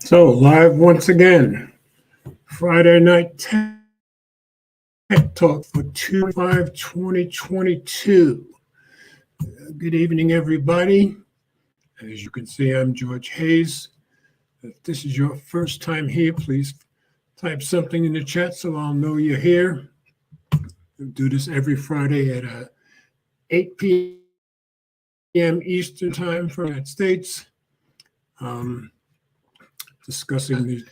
So, live once again, Friday night tech talk for 2/5/2022. Good evening, everybody. As you can see, I'm George Hayes. If this is your first time here, please type something in the chat so I'll know you're here. We do this every Friday at 8 p.m. Eastern Time for the United States. Discussing the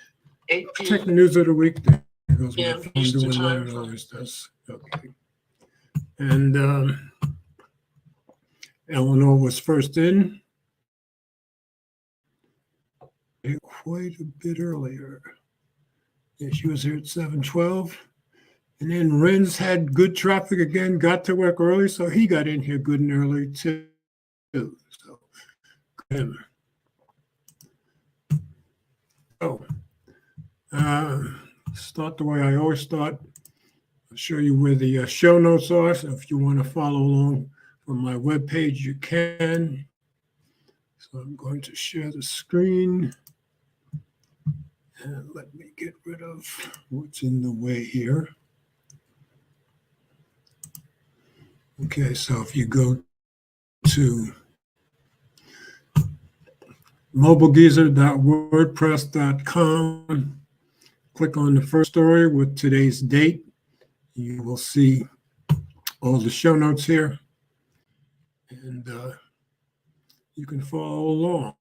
tech news of the week. There goes my phone doing what it always does. Okay. And Eleanor was first in quite a bit earlier. Yeah, she was here at 7:12. And then Renz had good traffic again, got to work early, so he got in here good and early too. So, him. Oh, start the way I always start. I'll show you where the show notes are. So if you want to follow along from my webpage, you can. So I'm going to share the screen. And let me get rid of what's in the way here. Okay, so if you go to mobilegeezer.wordpress.com, click on the first story with today's date. You will see all the show notes here, and you can follow along.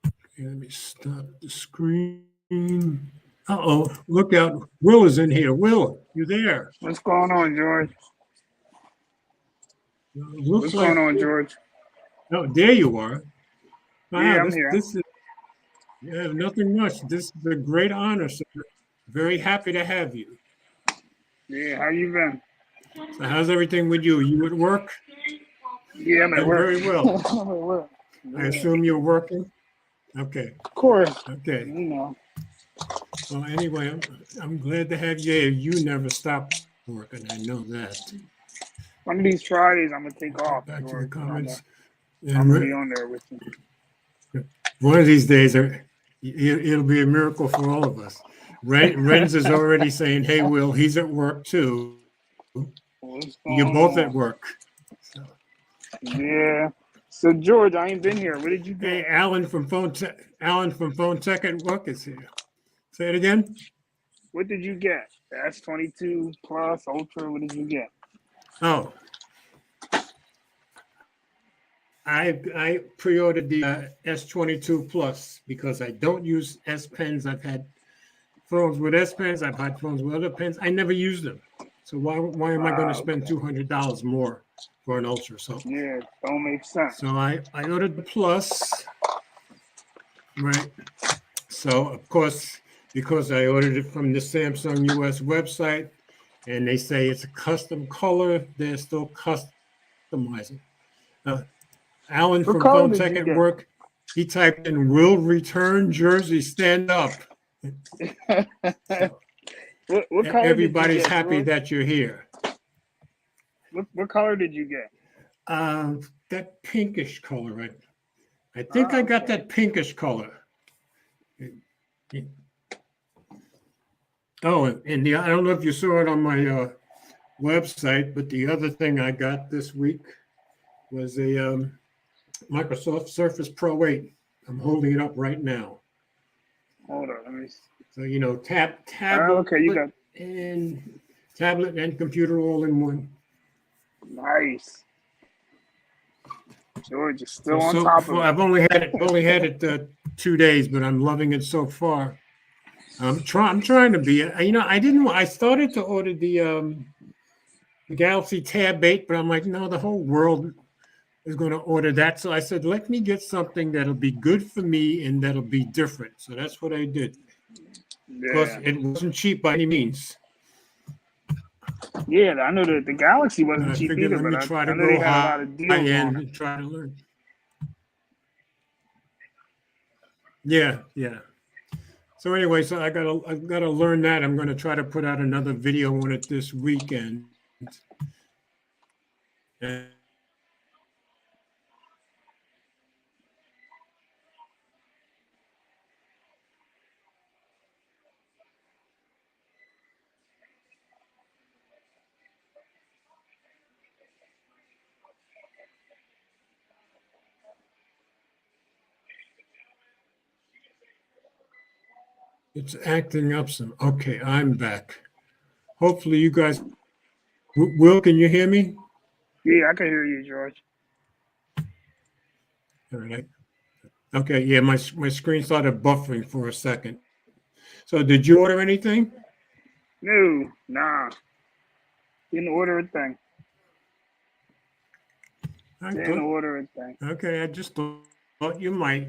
Okay, let me stop the screen. Uh-oh, look out. Will is in here. Will, you there? What's going on, George? What's going on, George? Oh, there you are. Wow, yeah, I'm here. This is nothing much. This is a great honor, sir. Very happy to have you. Yeah, how you been? So how's everything with you? You at work? Yeah, I'm at work. Very well. I'm at work. I assume you're working? Okay. Of course. Okay. You know. Well, anyway, I'm glad to have you here. You never stop working. I know that. One of these Fridays, I'm going to take off. Back George. to the comments. I'm going to be on there with you. One of these days, it'll be a miracle for all of us. Renz is already saying, hey, Will, he's at work too. You're both at work. So. Yeah. So, George, I ain't been here. What did you do? Hey, Alan from Phone Tech at work is here. Say it again. What did you get? The S22 Plus, Ultra, what did you get? Oh. I pre-ordered the S22 Plus because I don't use S Pens. I've had phones with S Pens. I've had phones with other pens. I never use them. So why am I going to spend $200 more for an Ultra? So yeah, don't make sense. So I ordered the Plus, right? So of course, because I ordered it from the Samsung US website, and they say it's a custom color, they're still customizing. Alan from Phone Tech at work, he typed in "will return jersey stand up." So, what color everybody's did you get, happy George? That you're here. What color did you get? That pinkish color, right? I think I got that pinkish color. Oh, and I don't know if you saw it on my website, but the other thing I got this week was a Microsoft Surface Pro 8. I'm holding it up right now. Hold on, let me see. So tablet. Okay, you got tablet and computer all in one. Nice. George is still on top of it. I've only had it 2 days, but I'm loving it so far. I'm trying to be. I started to order the Galaxy Tab 8, but I'm like, no, the whole world is going to order that. So I said, let me get something that'll be good for me and that'll be different. So that's what I did. Because it wasn't cheap by any means. Yeah, I know that the Galaxy wasn't cheap either, let me but try to I know go they had a lot of deals on it. and try to learn. Yeah. So anyway, so I gotta learn that. I'm going to try to put out another video on it this weekend. It's acting up some. Okay, I'm back. Hopefully, you guys. Will, can you hear me? Yeah, I can hear you, George. All right. Okay, yeah, my screen started buffering for a second. So, did you order anything? No, nah. Didn't order a thing. I Didn't thought. order a thing. Okay, I just thought you might.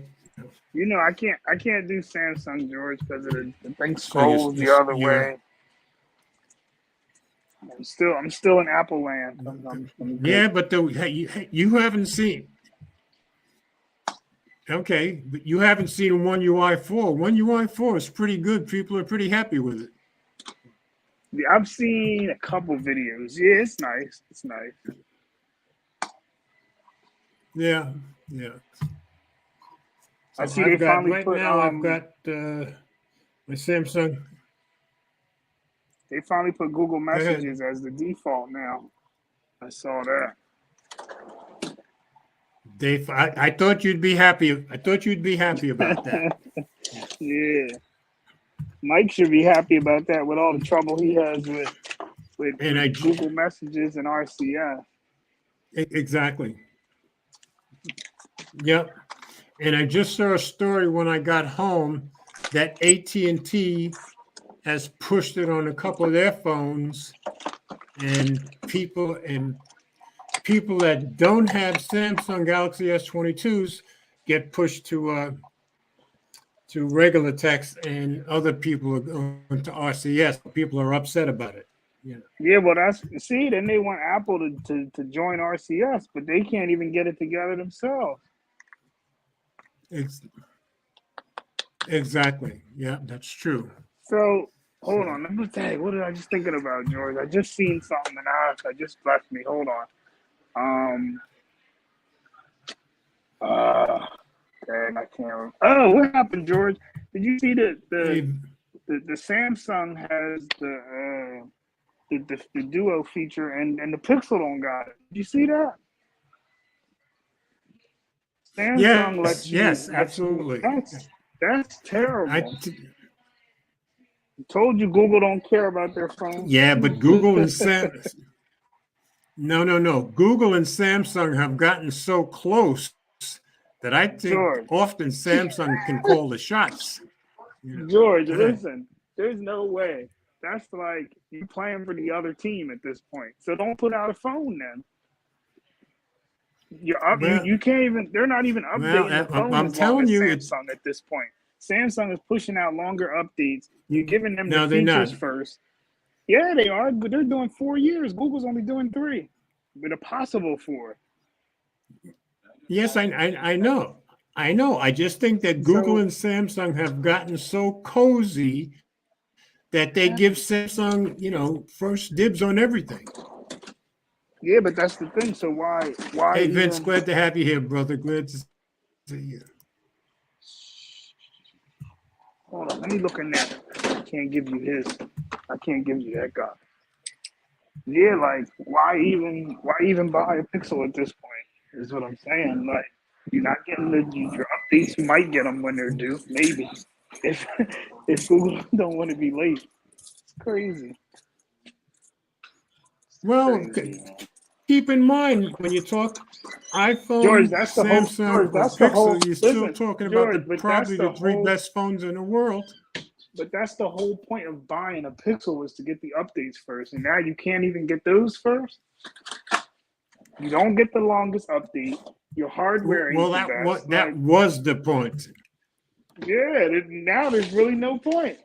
You know, I can't do Samsung, George, because the thing So you, scrolls you the other you're way. I'm still in Apple land. I'm good. yeah, but you haven't seen. Okay, but you haven't seen One UI 4. One UI 4 is pretty good. People are pretty happy with it. Yeah, I've seen a couple videos. Yeah, it's nice. It's nice. Yeah, yeah. I So see they I've got finally right put now. I've got my Samsung. Google Go ahead. Messages as the default now. I saw that. Dave, I thought you'd be happy. I thought you'd be happy about that. Yeah, Mike should be happy about that with all the trouble he has And with Google Messages and RCS. exactly. Yep. And I just saw a story when I got home that AT&T has pushed it on a couple of their phones, and people that don't have Samsung Galaxy S22s get pushed to regular text, and other people are going to RCS. People are upset about it. Yeah. Yeah, well, then they want Apple to join RCS, but they can't even get it together themselves. It's, exactly. Yeah, that's true. So hold So on, let me tell you, what did I just thinking about, George? I just seen something and I just left me. Hold on. Um, uh, dang, I can't remember. Oh, what happened, George? Did you see hey, the Samsung has the Duo feature and the Pixel don't got it? Did you see that? Samsung yes, yes, lets you. absolutely. That's I terrible. Told you Google don't care about their phones. yeah, but Google and Sam no. Google and Samsung have gotten so close that I think George, often Samsung can call the shots. You know, George, go ahead. listen. There's no way. That's like you playing for the other team at this point. So don't put out a phone then. Well, You can't even. They're not even updating the phone I'm as long telling as you, it's Samsung at this point. Samsung is pushing out longer updates. You're giving them the no, they're not. features first. Yeah, they are. But they're doing 4 years. Google's only doing 3, with a possible 4. Yes, I know. I know. I just think that Google So and Samsung have gotten so cozy that they give Samsung, first dibs on everything. yeah, but that's the thing. So why Hey, Vince, even? glad to have you here, brother. Glad to see you. Hold on, let me look in there. I can't give you his. I can't give you that guy. Yeah, like why even buy a Pixel at this point? Is what I'm saying. Like you're not getting your updates. You might get them when they're due, maybe. If if Google don't want to be late, it's crazy. Well, Crazy, man. keep in mind when you talk George, iPhone, that's the whole. George, Samsung, or that's the whole. Pixel, you're still Listen, talking about George, but that's probably the the three whole. best phones in the world. But that's the whole point of buying a Pixel was to get the updates first, and now you can't even get those first. You don't get the longest update. Your hardware Well, ain't the best. that Like, was the point. yeah, now there's really no point.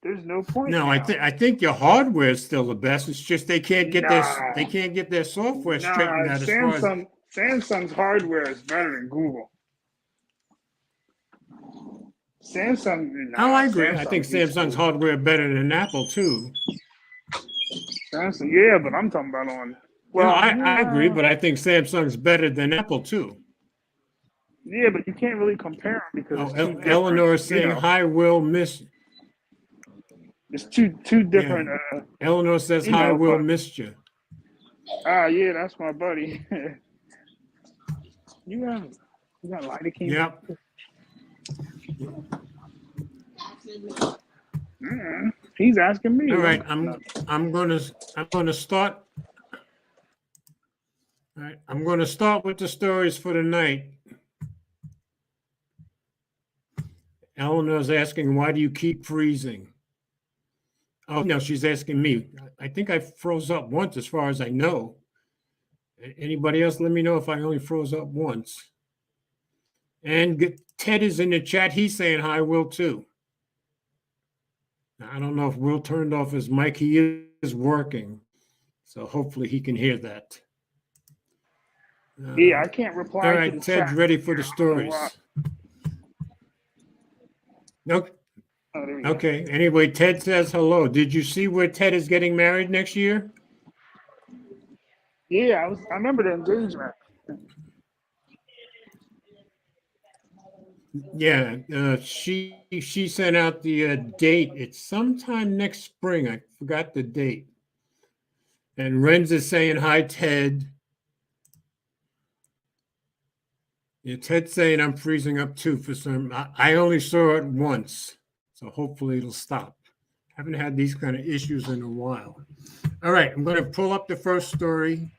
There's no point No, now. I think your hardware is still the best. It's just Nah, they can't get their software straightened nah. out as far as. Samsung's hardware is better than Google. Oh, I agree. I think Samsung beats Samsung's Google. hardware better than Apple too. Samsung, yeah, but I'm talking about on. No, Well, I agree, yeah, but I think Samsung's better than Apple too. yeah, but you can't really compare them because Oh, it's two different. Eleanor is saying, "Hi, Will, miss." It's two Yeah, different. Eleanor says, "Hi, Will, But missed you." yeah, that's my buddy. you got lighter came. Yep. He's asking me. All right, I'm gonna start. All right, I'm gonna start with the stories for tonight. Eleanor's asking, why do you keep freezing? Oh no, she's asking me. I think I froze up once, as far as I know. Anybody else? Let me know if I only froze up once. And Ted is in the chat. He's saying hi, Will, too. I don't know if Will turned off his mic. He is working, so hopefully he can hear that. Yeah, I can't reply. All to right, the Ted's chat. ready for the stories. No. Okay. Anyway, Ted says hello. Did you see where Ted is getting married next year? Yeah, I remember the engagement. Yeah, she sent out the date. It's sometime next spring. I forgot the date. And Renz is saying hi, Ted. Yeah, Ted's saying I'm freezing up too for some. I only saw it once, so hopefully it'll stop. Haven't had these kind of issues in a while. All right, I'm going to pull up the first story.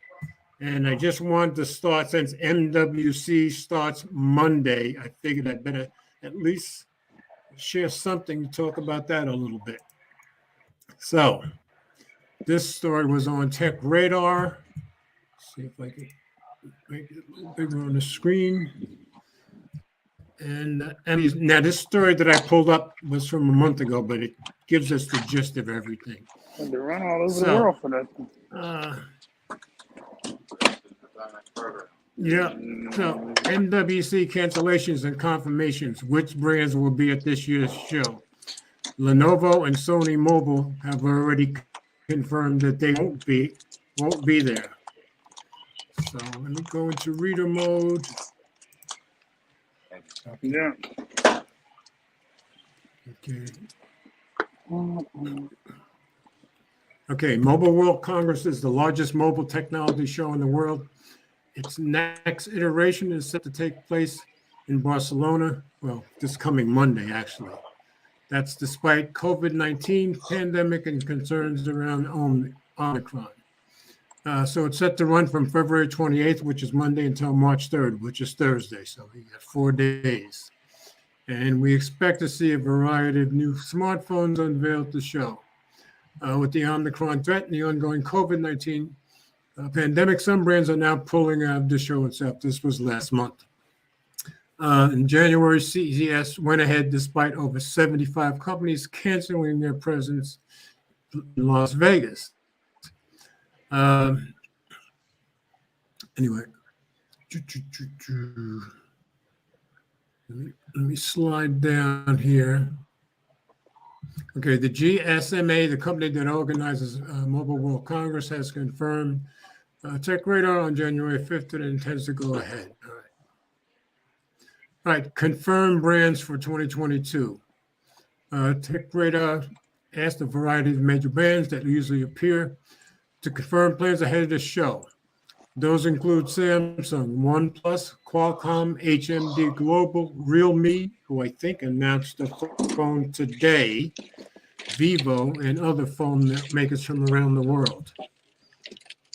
And I just wanted to start, since MWC starts Monday, I figured I'd better at least share something to talk about that a little bit. So this story was on Tech Radar. Let's see if I can make it a little bigger on the screen. And now this story that I pulled up was from a month ago, but it gives us the gist of everything. And they run all over the world for that. Yeah. So MWC cancellations and confirmations. Which brands will be at this year's show? Lenovo and Sony Mobile have already confirmed that they won't be there. So let me go into reader mode. Yeah. Okay. Okay. Mobile World Congress is the largest mobile technology show in the world. Its next iteration is set to take place in Barcelona, well, this coming Monday, actually. That's despite COVID-19 pandemic and concerns around Omicron. So it's set to run from February 28th, which is Monday, until March 3rd, which is Thursday. So we got 4 days. And we expect to see a variety of new smartphones unveiled at the show. With the Omicron threat and the ongoing COVID-19 pandemic, some brands are now pulling out of the show itself. This was last month. In January, CES went ahead despite over 75 companies canceling their presence in Las Vegas. Anyway, let me slide down here. Okay, the GSMA, the company that organizes Mobile World Congress, has confirmed Tech Radar on January 5th that it intends to go ahead. All right, confirmed brands for 2022. Tech Radar asked a variety of major brands that usually appear to confirm plans ahead of the show. Those include Samsung, OnePlus, Qualcomm, HMD Global, Realme, who I think announced the phone today, Vivo, and other phone makers from around the world.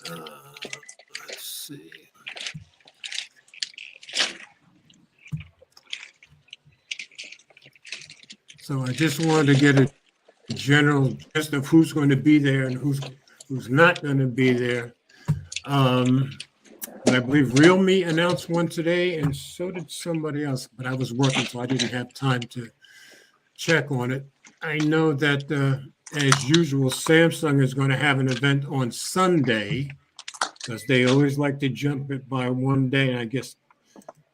Let's see. So I just wanted to get a general gist of who's going to be there and who's not going to be there. But I believe Realme announced one today, and so did somebody else. But I was working, so I didn't have time to check on it. I know that, as usual, Samsung is going to have an event on Sunday, because they always like to jump it by one day, and I guess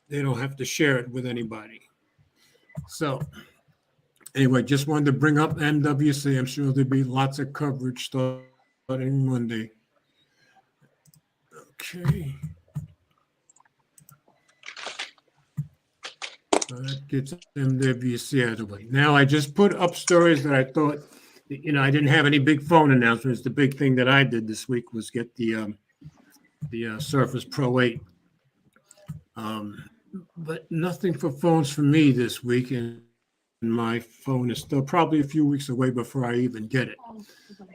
they don't have to share it with anybody. So anyway, just wanted to bring up MWC. I'm sure there'll be lots of coverage starting Monday. Okay. So that gets MWC out of the way. Now, I just put up stories that I thought, I didn't have any big phone announcements. The big thing that I did this week was get the Surface Pro 8. But nothing for phones for me this week. And my phone is still probably a few weeks away before I even get it.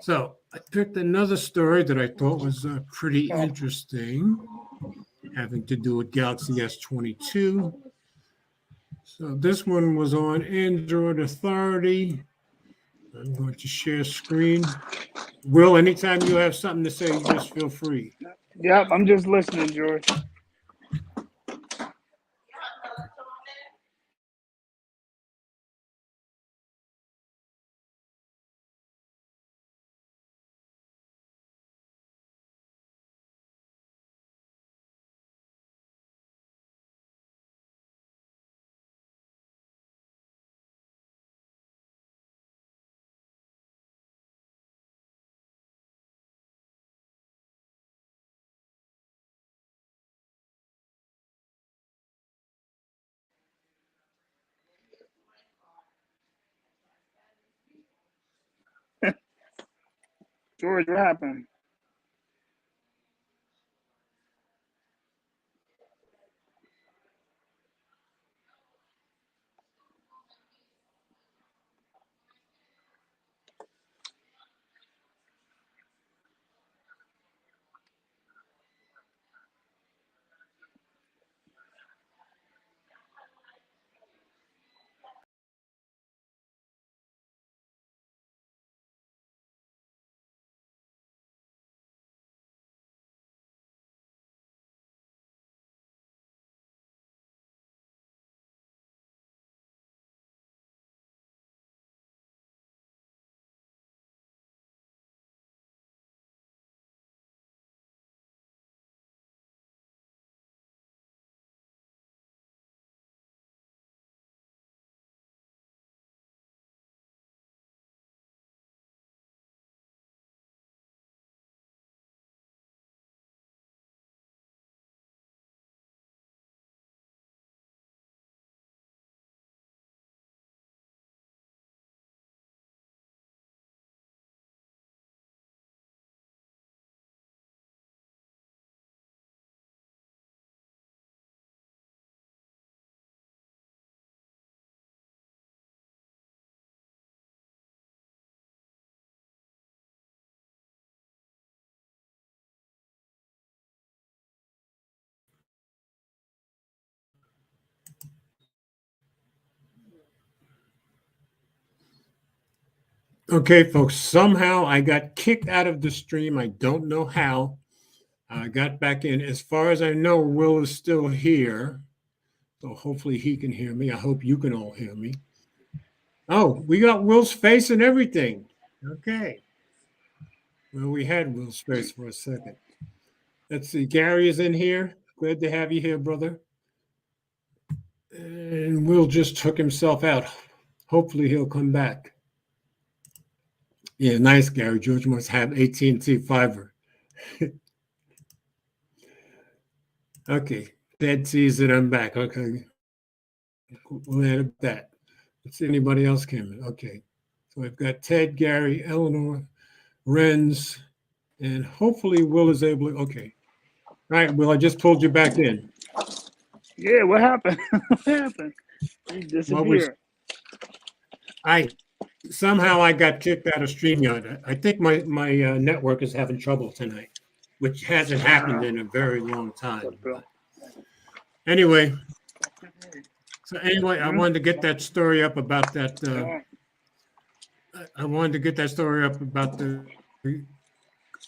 So I picked another story that I thought was pretty interesting, having to do with Galaxy S22. So this one was on Android Authority. I'm going to share screen. Will, anytime you have something to say, just feel free. Yep, I'm just listening, George. George, what happened? Okay, folks, somehow I got kicked out of the stream. I don't know how. I got back in. As far as I know, Will is still here. So hopefully he can hear me. I hope you can all hear me. Oh, we got Will's face and everything. Okay. Well, we had Will's face for a second. Let's see. Gary is in here. Glad to have you here, brother. And Will just took himself out. Hopefully he'll come back. Yeah, nice, Gary. George must have AT&T fiber. Okay. Ted sees that I'm back. Okay. We'll add that. Let's see if anybody else came in. Okay. So I've got Ted, Gary, Eleanor, Renz, and hopefully Will is able to. Okay. All right, Will, I just pulled you back in. Yeah, what happened? What happened? You disappeared. Somehow I got kicked out of StreamYard. I think my network is having trouble tonight, which hasn't happened in a very long time. But anyway, I wanted to get that story up about that. I wanted to get that story up about the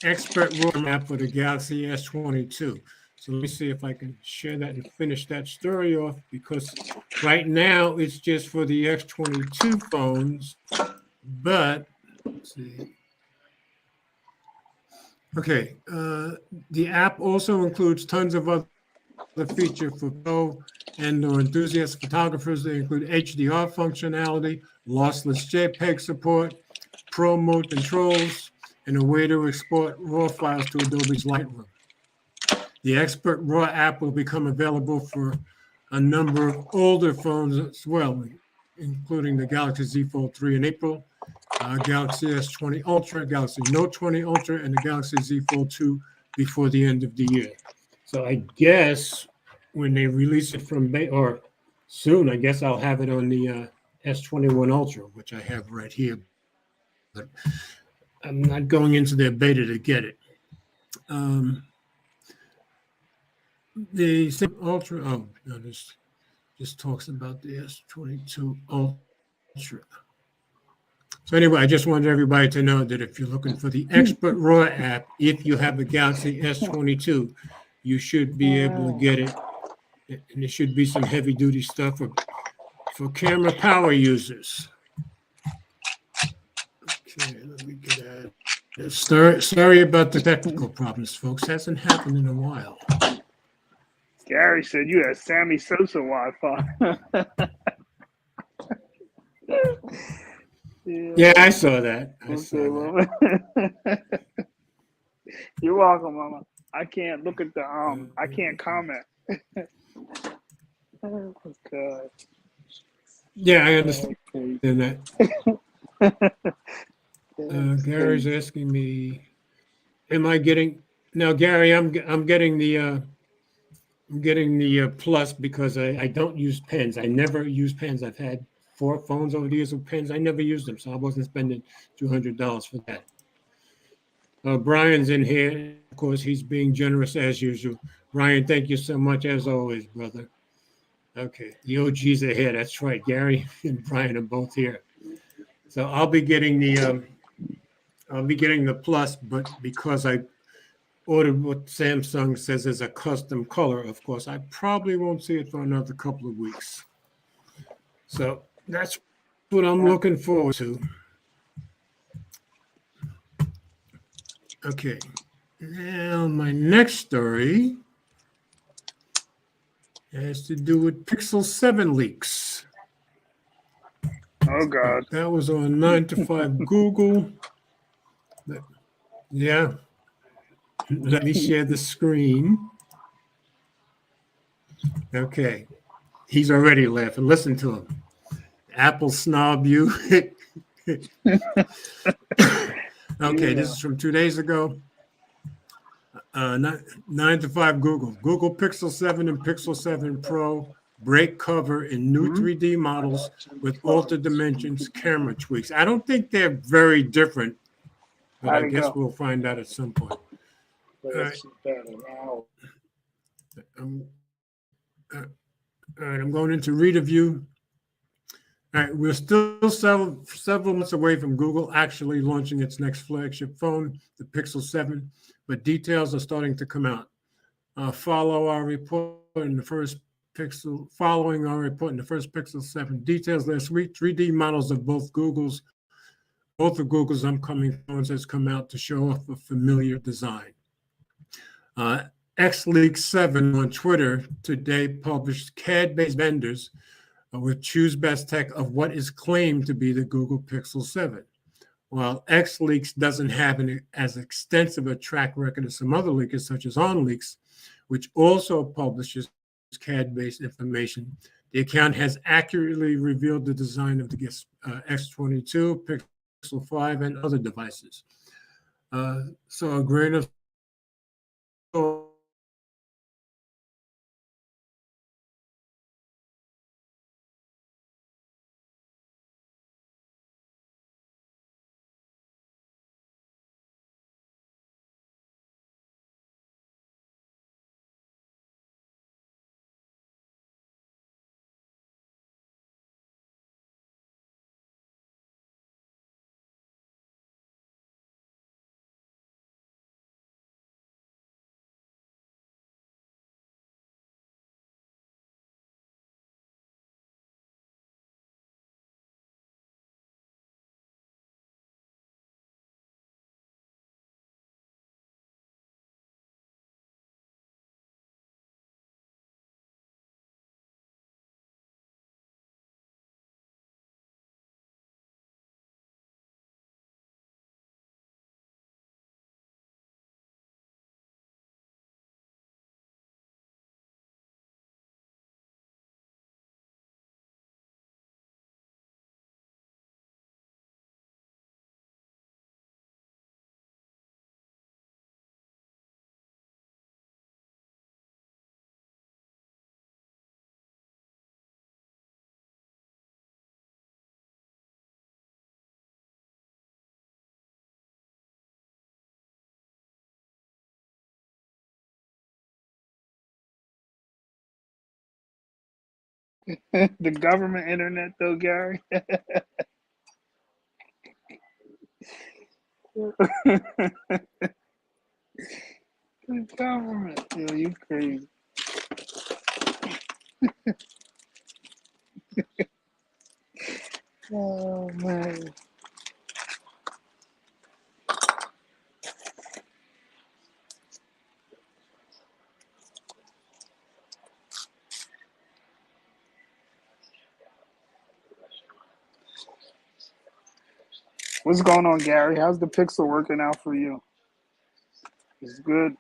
expert roadmap for the Galaxy S22. So let me see if I can share that and finish that story off, because right now it's just for the X22 phones, but let's see. Okay, the app also includes tons of other features for pro and or enthusiast photographers. They include HDR functionality, lossless JPEG support, pro mode controls, and a way to export RAW files to Adobe's Lightroom. The Expert RAW app will become available for a number of older phones as well, including the Galaxy Z Fold 3 in April, Galaxy S20 Ultra, Galaxy Note 20 Ultra, and the Galaxy Z Fold 2 before the end of the year. So I guess when they release it or soon, I guess I'll have it on the S21 Ultra, which I have right here, but I'm not going into their beta to get it. The Ultra, oh, no, this just talks about the S22 Ultra. So anyway, I just wanted everybody to know that if you're looking for the Expert Raw app, if you have a Galaxy S22, you should be able to get it. And there should be some heavy duty stuff for camera power users. Okay, let me get at it. Sorry about the technical problems, folks. Hasn't happened in a while. Gary said you had Sammy Sosa Wi-Fi. Yeah, I saw that. I saw that. You're welcome, Mama. I can't look at the I can't comment. Okay. Yeah, I understand that. Gary's asking me, am I getting now, Gary? I'm getting the plus because I don't use pens. I never use pens. I've had 4 phones over the years with pens. I never used them, so I wasn't spending $200 for that. Brian's in here. Of course, he's being generous as usual. Brian, thank you so much as always, brother. Okay, the OGs are here. That's right. Gary and Brian are both here. So I'll be getting the plus, but because I ordered what Samsung says is a custom color, of course, I probably won't see it for another couple of weeks. So that's what I'm looking forward to. Okay, now my next story has to do with Pixel 7 leaks. Oh, God. That was on 9 to 5 Google. Yeah. Let me share the screen. Okay. He's already laughing. Listen to him. Apple snob you. Okay, this is from 2 days ago. 9 to 5 Google. Google Pixel 7 and Pixel 7 Pro break cover in new 3D models with altered dimensions, camera tweaks. I don't think they're very different, but I guess we'll find out at some point. All right. All right, I'm going into reader view. All right, we're still several months away from Google actually launching its next flagship phone, the Pixel 7, but details are starting to come out. Following our report in the first Pixel 7 details last week, 3D models of both of Google's upcoming phones has come out to show off a familiar design. XLeak7 on Twitter today published CAD-based vendors with Choose Best Tech of what is claimed to be the Google Pixel 7. While XLeaks doesn't have as extensive a track record as some other leakers, such as OnLeaks, which also publishes CAD-based information, the account has accurately revealed the design of the X22, Pixel 5, and other devices. So a grain of The government internet, though, Gary. The government. Yo, you crazy. Oh, man. What's going on, Gary? How's the Pixel working out for you? It's good.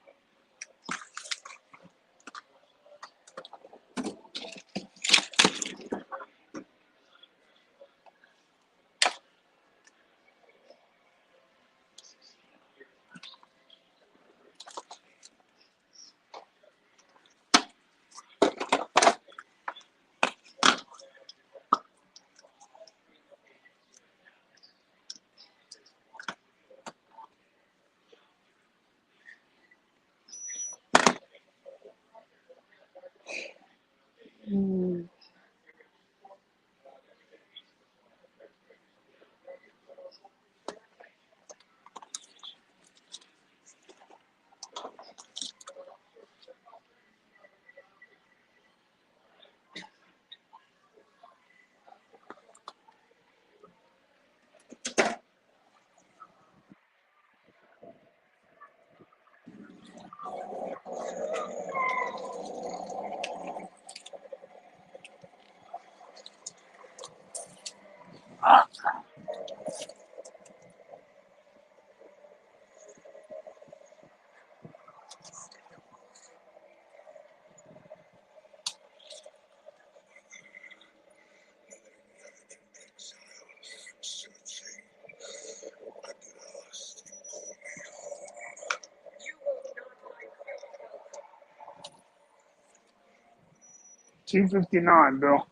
$2.59, Bill.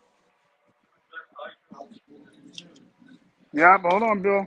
Yeah, but hold on, Bill.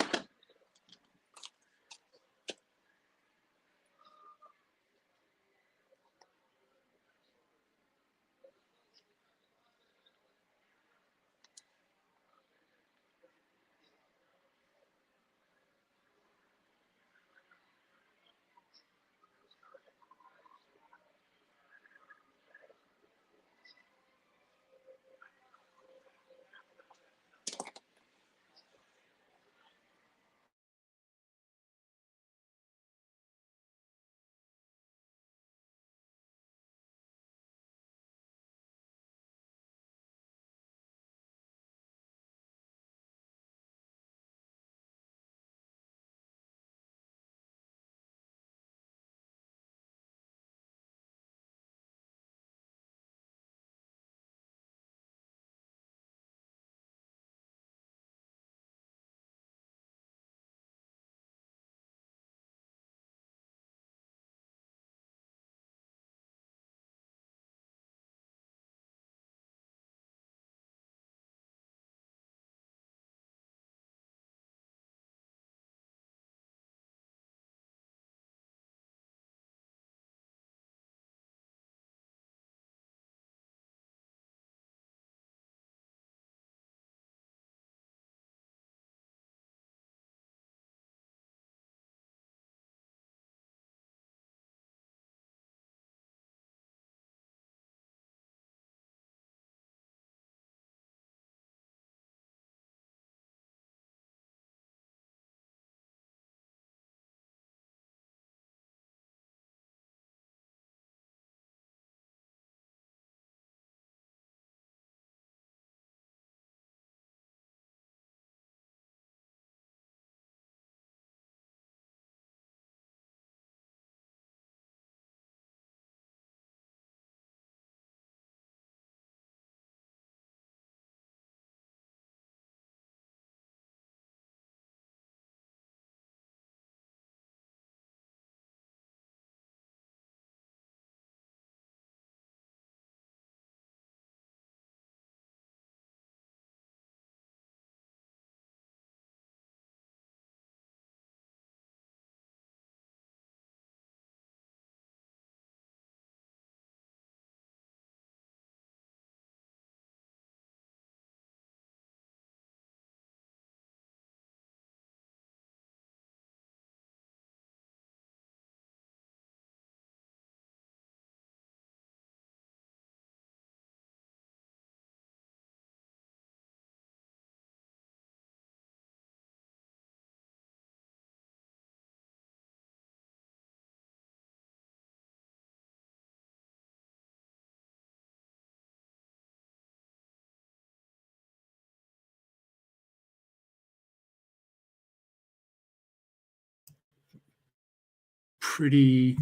pretty.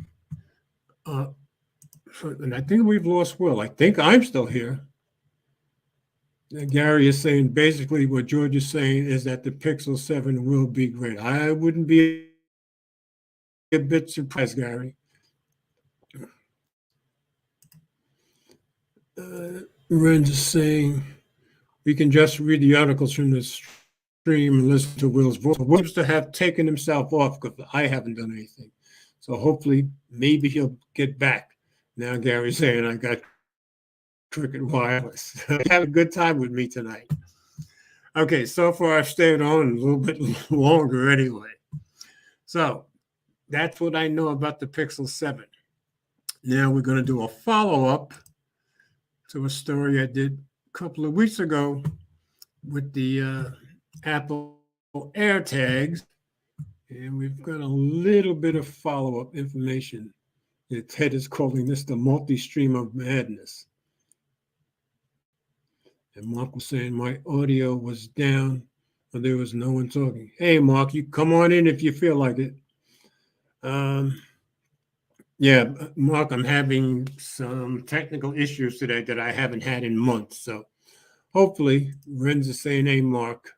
And I think we've lost Will. I think I'm still here. Gary is saying basically what George is saying is that the Pixel 7 will be great. I wouldn't be a bit surprised, Gary. Ren's is saying we can just read the articles from the stream and listen to Will's voice. Will seems to have taken himself off because I haven't done anything. So hopefully, maybe he'll get back. Now Gary's saying I got Cricket Wireless. Have a good time with me tonight. Okay, so far I've stayed on a little bit longer anyway. So that's what I know about the Pixel 7. Now we're going to do a follow-up to a story I did a couple of weeks ago with the Apple AirTags. And we've got a little bit of follow-up information. Ted is calling this the multi-stream of madness. And Mark was saying my audio was down, but there was no one talking. Hey, Mark, you come on in if you feel like it. Yeah, Mark, I'm having some technical issues today that I haven't had in months. So hopefully, Ren's is saying, hey, Mark.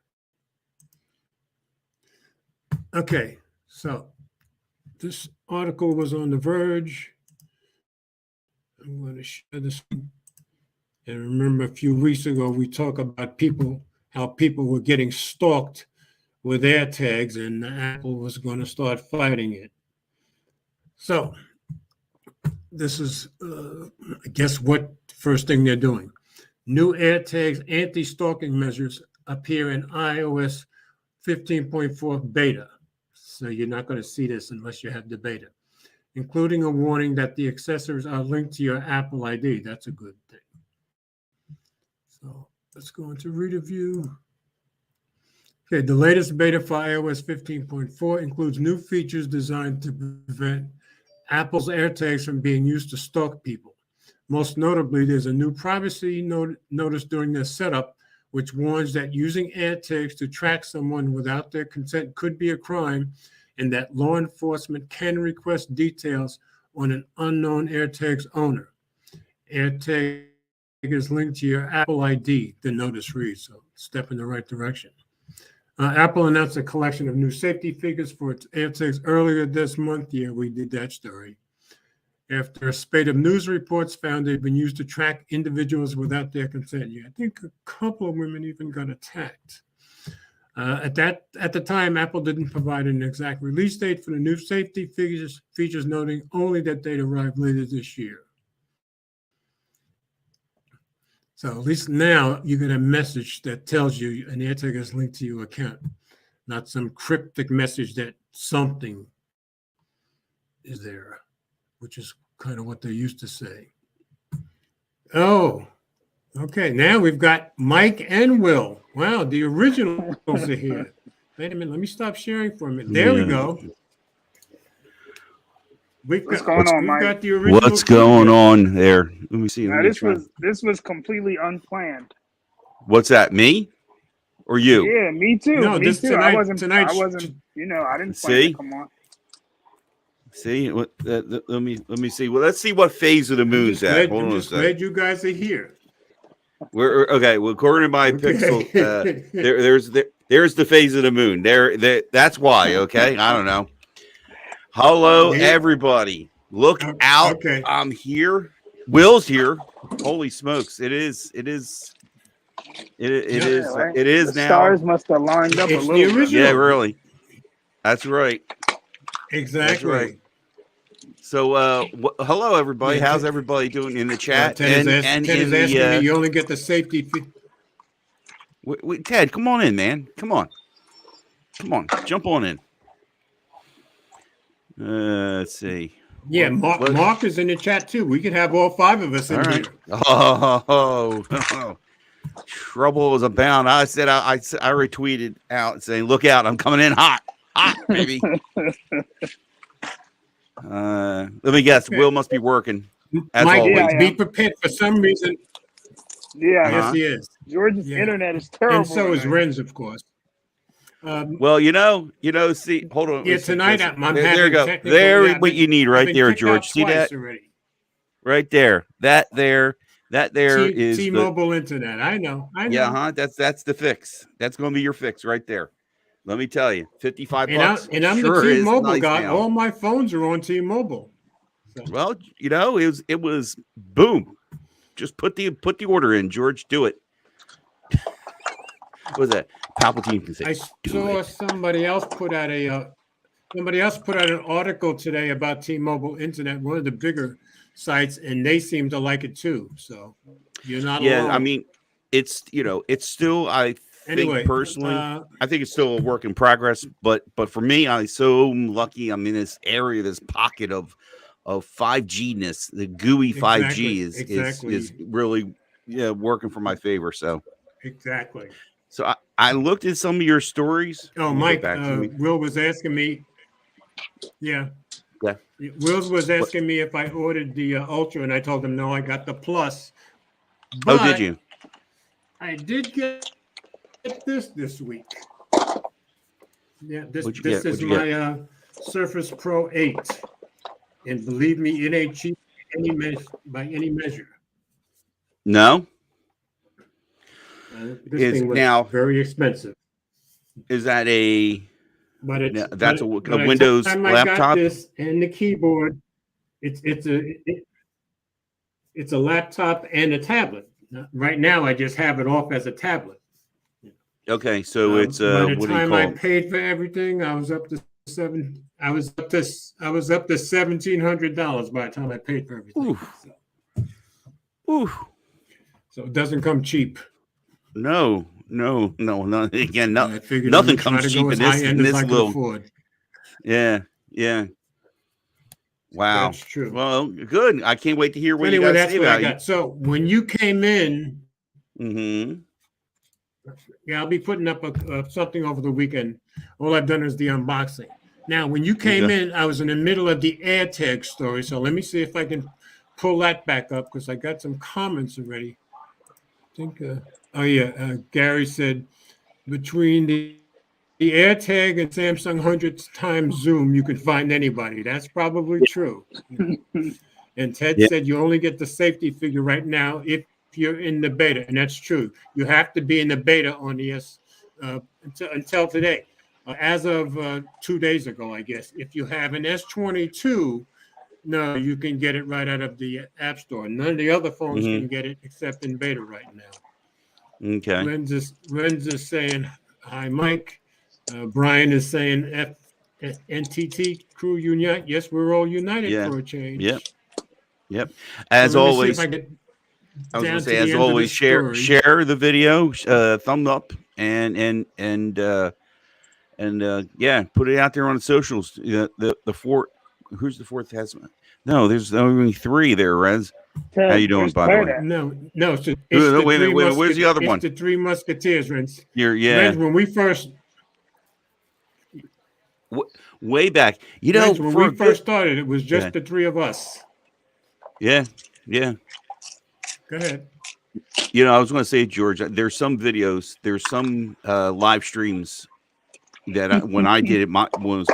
Okay, so this article was on The Verge. I'm going to share this. And remember, a few weeks ago, we talked about how people were getting stalked with AirTags, and Apple was going to start fighting it. So this is, I guess, what first thing they're doing. New AirTags anti-stalking measures appear in iOS 15.4 beta. So you're not going to see this unless you have the beta, including a warning that the accessories are linked to your Apple ID. That's a good thing. So let's go into reader view. Okay, the latest beta for iOS 15.4 includes new features designed to prevent Apple's AirTags from being used to stalk people. Most notably, there's a new privacy notice during their setup, which warns that using AirTags to track someone without their consent could be a crime, and that law enforcement can request details on an unknown AirTags owner. AirTag is linked to your Apple ID, the notice reads, so step in the right direction. Apple announced a collection of new safety features for its AirTags earlier this month. Yeah, we did that story. After a spate of news reports found they've been used to track individuals without their consent. Yeah, I think a couple of women even got attacked. At the time, Apple didn't provide an exact release date for the new safety features, noting only that they'd arrive later this year. So at least now you get a message that tells you an AirTag is linked to your account, not some cryptic message that something is there, which is kind of what they used to say. Oh, okay. Now we've got Mike and Will. Wow, the originals are here. Wait a minute. Let me stop sharing for a minute. There we go. What's going on, Mike? Got the original. What's going on there? Let me see. Now, this was completely unplanned. What's that? Me or you? Yeah, me too. No, me this too. tonight. I wasn't. You know, I didn't plan to come on. See, let me see. Well, let's see what phase of the moon's at. Hold on a second. Glad you guys are here. We're okay. Well, according to my Pixel, there's the phase of the moon. That's why. Okay, I don't know. Hello, everybody. Look out. Okay. I'm here. Will's here. Holy smokes. It is now. The stars must have lined up a little bit. Yeah, really. That's right. Exactly. That's right. So, hello, everybody. Yeah, how's everybody doing in the chat? Ted is asking me, you only get the safety fee. Wait, Ted, come on in, man. Come on. Jump on in. Let's see. Yeah, Mark is in the chat too. We could have all five of us in here. Oh, trouble was abound. I said I retweeted out saying, "Look out! I'm coming in hot, baby." Let me guess. Will must be working. As Mike, always. be prepared for some reason. Yeah, yes, he is. George's internet is terrible. And so is Ren's, of course. Well, see, hold on. Yeah, listen, tonight listen. I'm There having you go. technical. There, Yeah, what you need I've right been there, kicked out George. See twice that already. right there? That there is the T-Mobile internet. I know. yeah, that's the fix. That's going to be your fix right there. Let me tell you, $55 I'm the sure is T-Mobile nice guy. now. All my phones are on T-Mobile. So. Well, it was boom. Just put the order in, George. Do it. What was that? Palpatine can say. I saw somebody else put out an article today about T-Mobile internet, one of the bigger sites, and they seem to like it too. So you're not alone. I mean, it's still, I think personally, I think it's still a work in progress. But for me, I'm so lucky. I'm in this area, this pocket of 5G-ness. The GUI 5G is really working for my favor. So exactly. So I looked at some of your stories. Oh, Mike, Will was asking me. Yeah. Yeah. Will was asking me if I ordered the Ultra, and I told him no, I got the Plus. But did you? I did get this week. Yeah, this is my Surface Pro 8, and believe me, it ain't cheap by any measure. No. This thing was now very expensive. Is that a? But that's a Windows laptop. I got this and the keyboard. It's a laptop and a tablet. Right now, I just have it off as a tablet. Okay, so it's by the what time do you call I paid for everything, I was up to $1,700 by the time I paid for everything. Oof. Oof. So it doesn't come cheap. No. Again, nothing comes cheap in this little. Yeah. Wow. That's true. Well, good. I can't wait to hear what you guys say about it. So when you came in, yeah, I'll be putting up something over the weekend. All I've done is the unboxing. Now, when you came in, I was in the middle of the AirTag story. So let me see if I can pull that back up because I got some comments already. I think. Gary said between the AirTag and Samsung 100x zoom, you can find anybody. That's probably true. And Ted said you only get the safety figure right now if you're in the beta, and that's true. You have to be in the beta on the until today. As of 2 days ago, I guess. If you have an S22, no, you can get it right out of the App Store. None of the other phones can get it except in beta right now. Okay. Renz is saying hi, Mike. Brian is saying NTT crew unite. Yes, we're all united for a change. Yep. As always, I was going to say, as always, share the video, thumb up, and put it out there on the socials. The fourth. Who's the fourth? No, there's only 3 there, Rez. How you doing, by the way? No. Wait a minute. Where's the other one? It's the 3 Musketeers, Renz. Renz, when we first, way back, Renz, when we first started, it was just the 3 of us. Yeah. Go ahead. I was going to say, George, there's some videos, there's some live streams that when I did it, when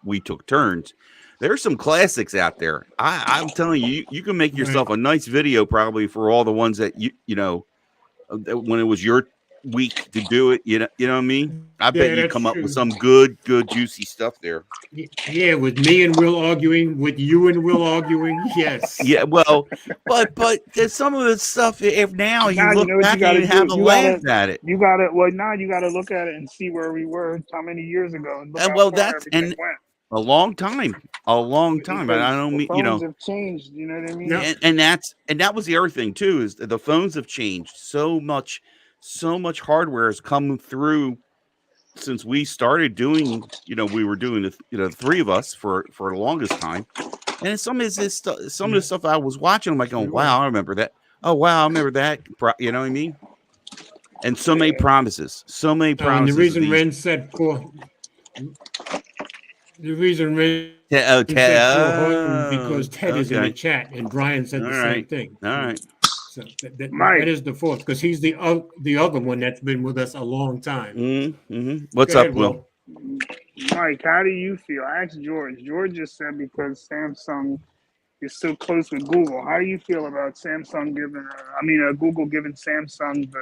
we took turns. There's some classics out there. I'm telling you, you can make yourself a nice video probably for all the ones that when it was your week to do it. You know what I mean? I bet you come up with some good juicy stuff there. Yeah, with me and Will arguing, with you and Will arguing, yes. Yeah, well, but there's some of the stuff. If now you look back and have a laugh at it, you got to now you got to look at it and see where we were how many years ago. And that's a long time. And I don't mean, phones have changed, you know what I mean? And that was the other thing too, is the phones have changed so much hardware has come through since we started doing, we were doing the 3 of us for the longest time. And some of the stuff I was watching, I'm like going, wow, I remember that. Oh wow, I remember that. You know what I mean? And so many promises. And the reason Ren said because Ted is in the chat, and Brian said the same thing. All right. So that Mike. is the fourth because he's the other one that's been with us a long time. Mm-hmm. What's Go up, ahead, Will? Mike, how do you feel? I asked George. George just said because Samsung is so close with Google. How do you feel about Samsung Google giving Samsung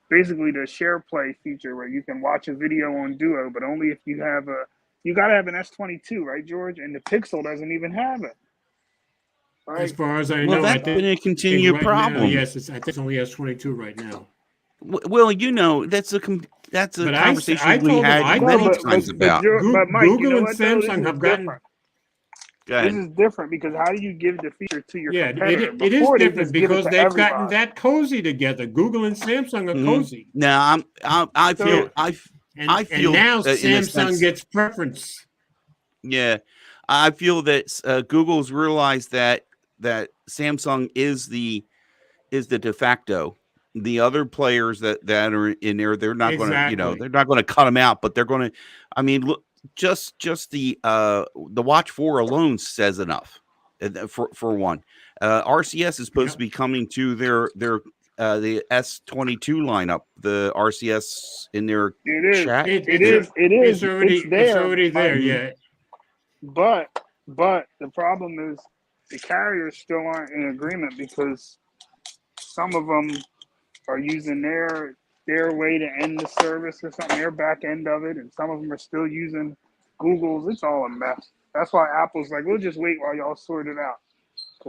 basically the share play feature where you can watch a video on Duo, but only if you gotta have an S22, right, George? And the Pixel doesn't even have it. Right? As far as I Well, know, I that's been a think continued right problem. now, yes, I think it's only S22 right now. Well, that's a But conversation we had many times about. But Mike, you Google know and what though? This Samsung is have gotten. different. Go ahead. This is different because how do you give the feature to your Yeah, competitor? it is Before, they different just give it because to they've everybody. gotten that cozy together. Google and Samsung are cozy. Now I feel And feel now in a Samsung sense, gets preference. yeah, I feel that Google's realized that Samsung is the de facto. The other players that are in there, they're not going to, Exactly. they're not going to cut them out, but they're going to. I mean, look, just the Watch 4 alone says enough. For one, RCS is supposed to be coming to their the S22 lineup. The RCS in their chat. It is. It's It's already there. Mike. Yeah. But the problem is the carriers still aren't in agreement because some of them are using their way to end the service or something, their back end of it, and some of them are still using Google's. It's all a mess. That's why Apple's like, we'll just wait while y'all sort it out.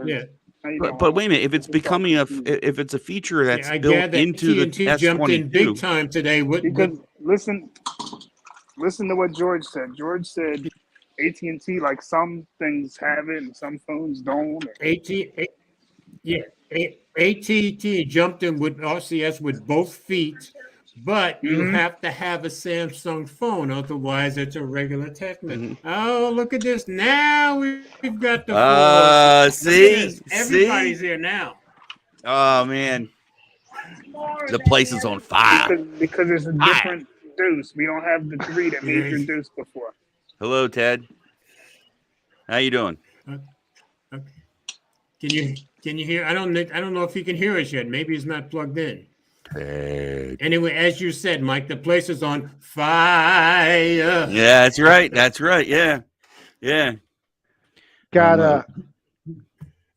Yeah. But wait a minute, if it's becoming if it's a feature that's I built gather into the AT&T jumped in big S22, time today. Because listen to what George said. George said AT&T, like some things have it and some phones don't. AT&T jumped in with RCS with both feet, but you have to have a Samsung phone, otherwise it's a regular Techman. Oh, look at this! Now we've got the see, everybody's here now. Oh man, the place is on fire because it's a different deuce. We don't have the three that made your deuce before. Hello, Ted. How you doing? Can you hear? I don't know if he can hear us yet. Maybe he's not plugged in. Ted. Anyway, as you said, Mike, the place is on fire. Yeah, that's right. That's right. Yeah. Gotta.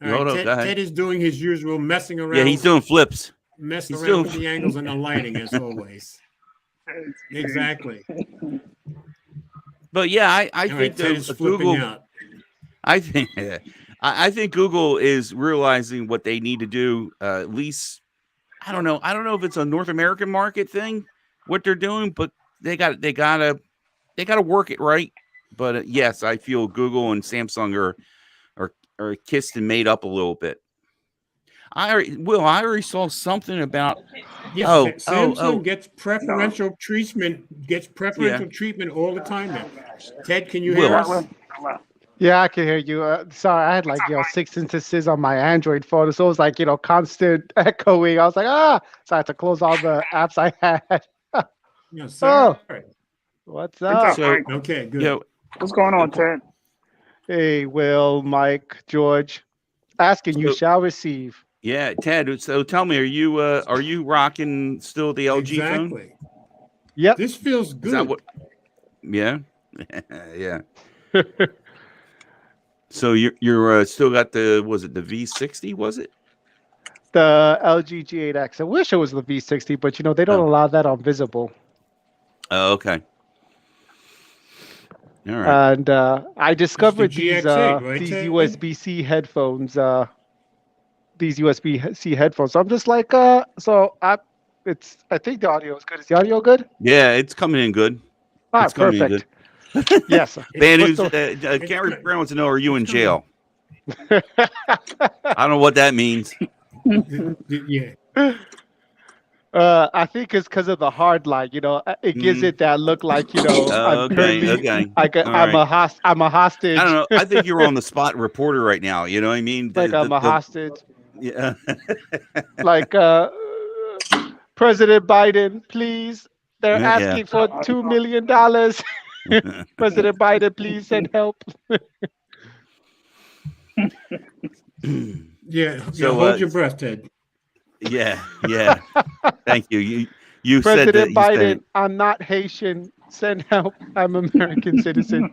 All right, Ted is doing his usual messing around. Yeah, he's doing flips. Messing around with the angles and the lighting as always. Exactly. But yeah, I think Ted is Google. out. I think Google is realizing what they need to do. At least, I don't know if it's a North American market thing, what they're doing, but they gotta work it right. But yes, I feel Google and Samsung are kissed and made up a little bit. I already saw something about. Yes, Samsung gets preferential treatment. Treatment all the time now. Ted, can you hear us? Yeah, I can hear you. Sorry, I had 6 instances on my Android phone, so it was constant echoing. I was like, so I had to close all the apps I had. Yeah, sorry. What's up? Okay, good. What's going on, Ted? Hey, Will, Mike, George, asking you shall receive. Yeah, Ted. So tell me, are you rocking still the LG phone? Exactly. Yep. This feels good. Is that what? Yeah, yeah. So you're still got the the V60? Was it the LG G8X? I wish it was the V60, but they don't allow that on visible. Oh, okay. All right. And I discovered these GX8, right, these Ted? USB-C headphones. These USB-C headphones. So I'm just like, I think the audio is good. Is the audio good? Yeah, it's coming in good. Ah, perfect. Yes. Man, Gary Brown wants to know: are you in jail? I don't know what that means. Yeah. I think it's because of the hard light. It gives it that look like I'm currently, I'm a hostage. I don't know. I think you're on the spot reporter right now. You know what I mean? I'm a hostage. Yeah. Like President Biden, please. They're asking for $2 million. President Biden, please send help. Yeah. So hold your breath, Ted. Yeah, yeah. Thank you. You said that. President You said Biden, I'm not Haitian. Send help. I'm American citizen.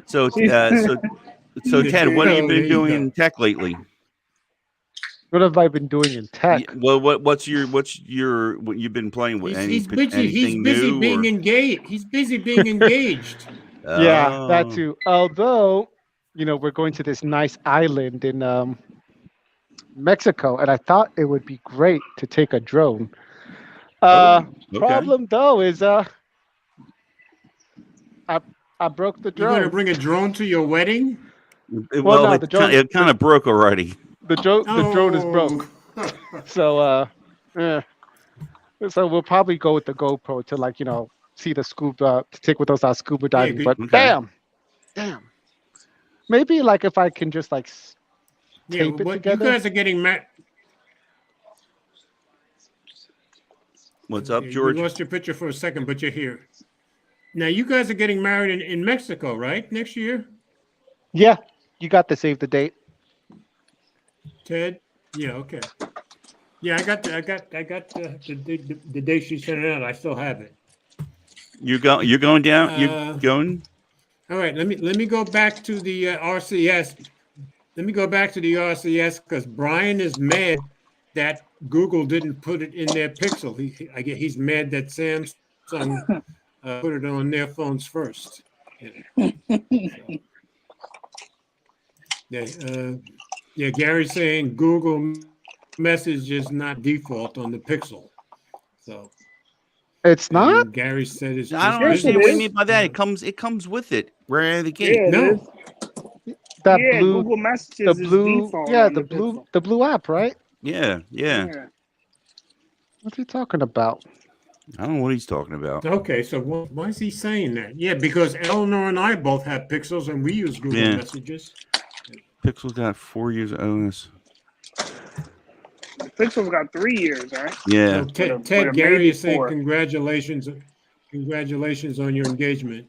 so. So Ted, what have you Oh, there been you doing go. in tech lately? What have I been doing in tech? Well, what's what you've been playing with? He's busy. He's Anything busy new being or? engaged. He's busy being engaged. Yeah, that Oh, too. Although, we're going to this nice island in Mexico, and I thought it would be great to take a drone. oh, okay. Problem though is I I broke the You're going to drone. bring a drone to your wedding? Well, Well, no, it kind of broke already. the drone is Oh, broke. So eh. So we'll probably go with the GoPro to see the scuba to take with us our scuba yeah. diving. But Okay. damn, maybe like if I can just Yeah. tape it What you together. guys are getting married? What's up, We George? lost your picture for a second, but you're here. Now you guys are getting married in Mexico, right? Next year, Yeah, you got to save the date. Ted. Yeah. Okay. Yeah, I got the day she sent it out. I still have it. You're going down. You're Uh, going. All right. Let me go back to the RCS. Let me go back to the RCS because Brian is mad that Google didn't put it in their Pixel. I get he's mad that Samsung put it on their phones first. Yeah. So, yeah. Gary's saying Google Message is not default on the Pixel. So It's not. Gary said it's I just don't Yes, it understand what you is. mean by that. It comes with it right out of the gate. Yeah, it no. is. That Yeah, blue, Google the Messages is blue, default yeah, on the the blue, Pixel. the blue app, right? Yeah. What's he talking about? I don't know what he's talking about. Okay, so why is he saying that? Yeah, because Eleanor and I both have Pixels and we use Google Yeah. Messages. Pixel's got 4 years of OS. The Pixel's got 3 years, right? Yeah. So Ted, With a Gary maybe is saying 4. congratulations on your engagement.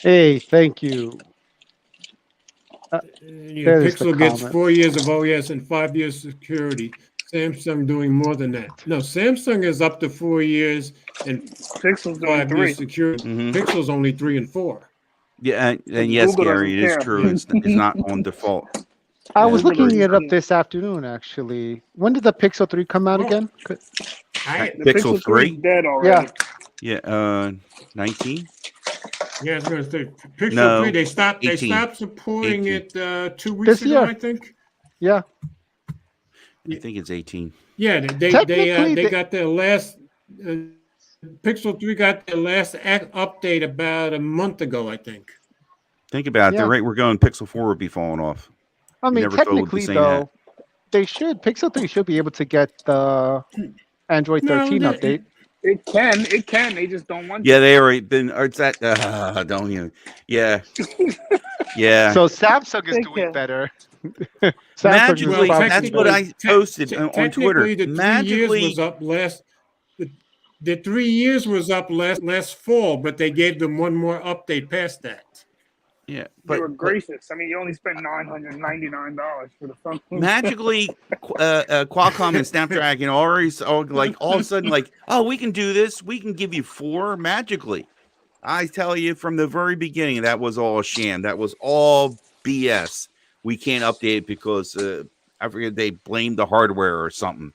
Hey, thank you. Your There's the Pixel gets comment. 4 years of OS and 5 years security. Samsung doing more than that. No, Samsung is up to 4 years and Pixel's doing 5 3. years security. Mhm. Pixel's only 3 and 4. Yeah, and yes, Google Gary, it doesn't is care. true. It's not on default. I Yeah, was Google looking doesn't it up care. this afternoon, actually. When did the Pixel 3 come out Well, again? I The Pixel Pixel 3 is 3? dead already. Yeah. Yeah, 19? Yeah, I was going to say Pixel No, 3. They stopped 18. supporting 18. it 2 weeks This ago, year. I think. Yeah. I think it's 18. Yeah, Technically, they got their last Pixel 3 got their last update about a month ago, I think. Think about it. The Yeah. rate we're going, Pixel 4 would be falling off. I You mean, never thought we'd be technically, saying that. though, Pixel 3 should be able to get the Android No, 13 update. It can. They just don't want Yeah, to. they already been. Or it's that. Don't you? Yeah, yeah. So Samsung is They doing can. better. Magically, Well, that's what I posted on Twitter. technically, the 3 years Magically, was up last. The 3 years was up last fall, but they gave them one more update past that. yeah, They were but gracious. I mean, you only spent $999 for the phone. magically, Qualcomm and Snapdragon already like all of a sudden like, oh, we can do this. We can give you 4 magically. I tell you from the very beginning, that was all a sham. That was all BS. We can't update it because I forget they blamed the hardware or something.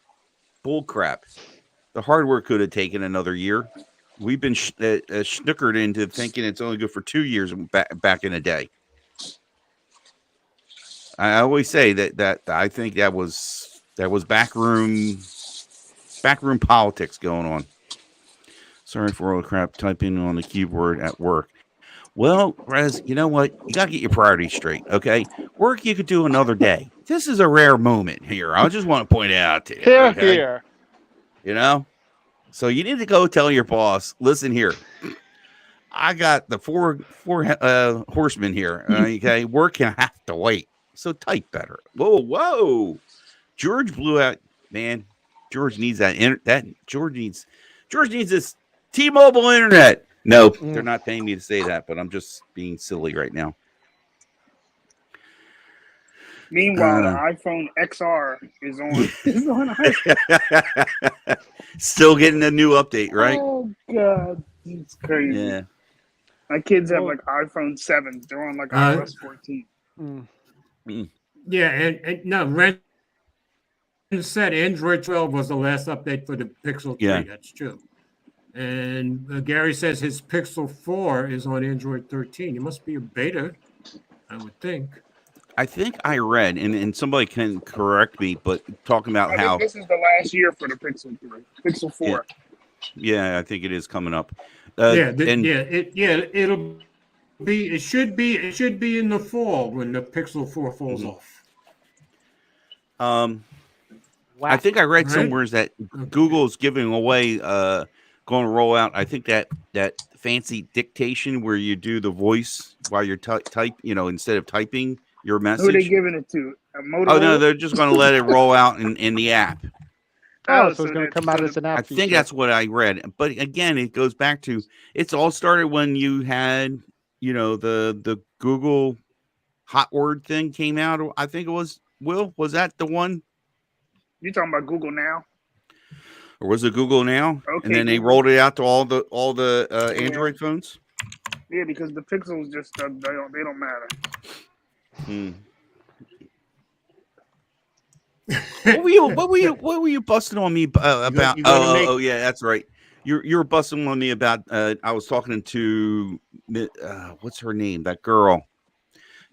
Bull crap. The hardware could have taken another year. We've been snookered into thinking it's only good for 2 years back in the day. I always say that I think that was backroom politics going on. Sorry for all the crap typing on the keyboard at work. Well, Rez, you know what? You got to get your priorities straight, okay? Work you could do another day. This is a rare moment here. I just want to point it out to you. Here, Okay? here. You know? So you need to go tell your boss, listen here. I got the four horsemen here, okay? Work can have to wait. So type better. Whoa. George blew out, man. George needs George needs this T-Mobile internet. No, they're not paying me to say that, but I'm just being silly right now. Meanwhile, the iPhone XR is on. Is on Still getting a new update, right? Oh god, it's crazy. Yeah. My kids have like iPhone 7s. They're on like iOS 14. Yeah, and no, Ren said Android 12 was the last update for the Pixel 3. Yeah. That's true. And Gary says his Pixel 4 is on Android 13. It must be a beta, I would think. I think I read, and somebody can correct me, but talking about how this is the last year for the Pixel 3, Pixel 4. Yeah, I think it is coming up. It should be in the fall when the Pixel 4 falls off. I think I read Right? somewhere that Google's giving away, going to roll out. I think that fancy dictation where you do the voice while you're type, instead of typing your message. Who are they giving it to? Oh no, they're just going to let it roll out in the app. Oh, so it's going to come out as an app. I think that's what I read. But again, it goes back to it's all started when you had, the Google hot word thing came out. I think it was was that the one? You talking about Google Now? Or was it Google Now? Okay, and then they Google. rolled it out to all the Android phones. Yeah, because the pixels just they don't matter. What were you busting on me about? Yeah, that's right. You're busting on me about. I was talking to what's her name? That girl,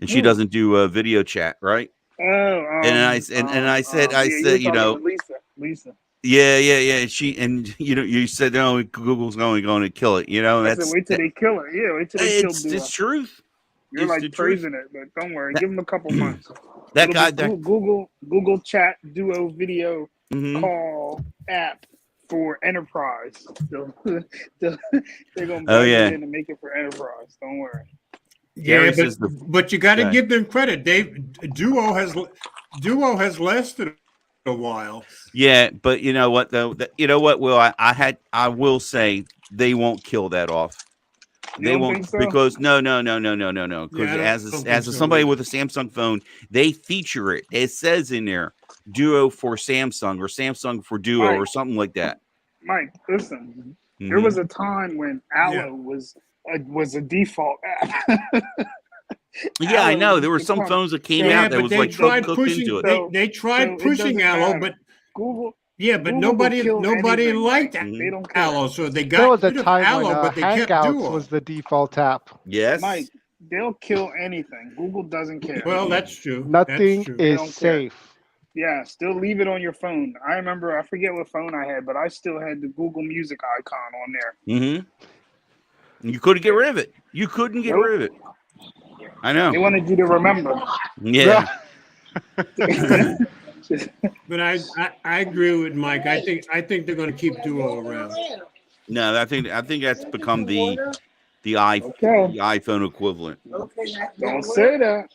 and she doesn't do video chat, right? And I said, Lisa. Yeah. You said no. Google's only going to kill it. That's wait till they kill it. Yeah, wait till they kill it. It's truth. You're like praising it, but don't worry. Give them a couple months. That guy, Google Chat Duo video call app for enterprise. They're gonna bring it in and make it for enterprise. Don't worry. Yeah, but you got to give them credit. Duo has lasted a while. Yeah, but you know what though? You know what, Will? I will say they won't kill that off. They won't because no. Because as somebody with a Samsung phone, they feature it. It says in there Duo for Samsung or Samsung for Duo or something like that. Mike, listen. There was a time when Allo was a default app. Yeah, I know. There were some phones that came out that was like cooked into it. They tried pushing Allo, but Google. Yeah, but nobody liked Allo, so they got there was a rid of time Allo, when but they kept Hangouts Duo. was the default app. Yes, Mike, they'll kill anything. Google doesn't care. Well, that's true. Nothing is safe. Yeah, still leave it on your phone. I remember, I forget what phone I had, but I still had the Google Music icon on there. Mm-hmm. You couldn't get rid of it. You couldn't get rid of it. I know. They wanted you to remember. Yeah. But I agree with Mike. I think they're going to keep Duo around. No, I think that's become the iPhone equivalent. Don't say that.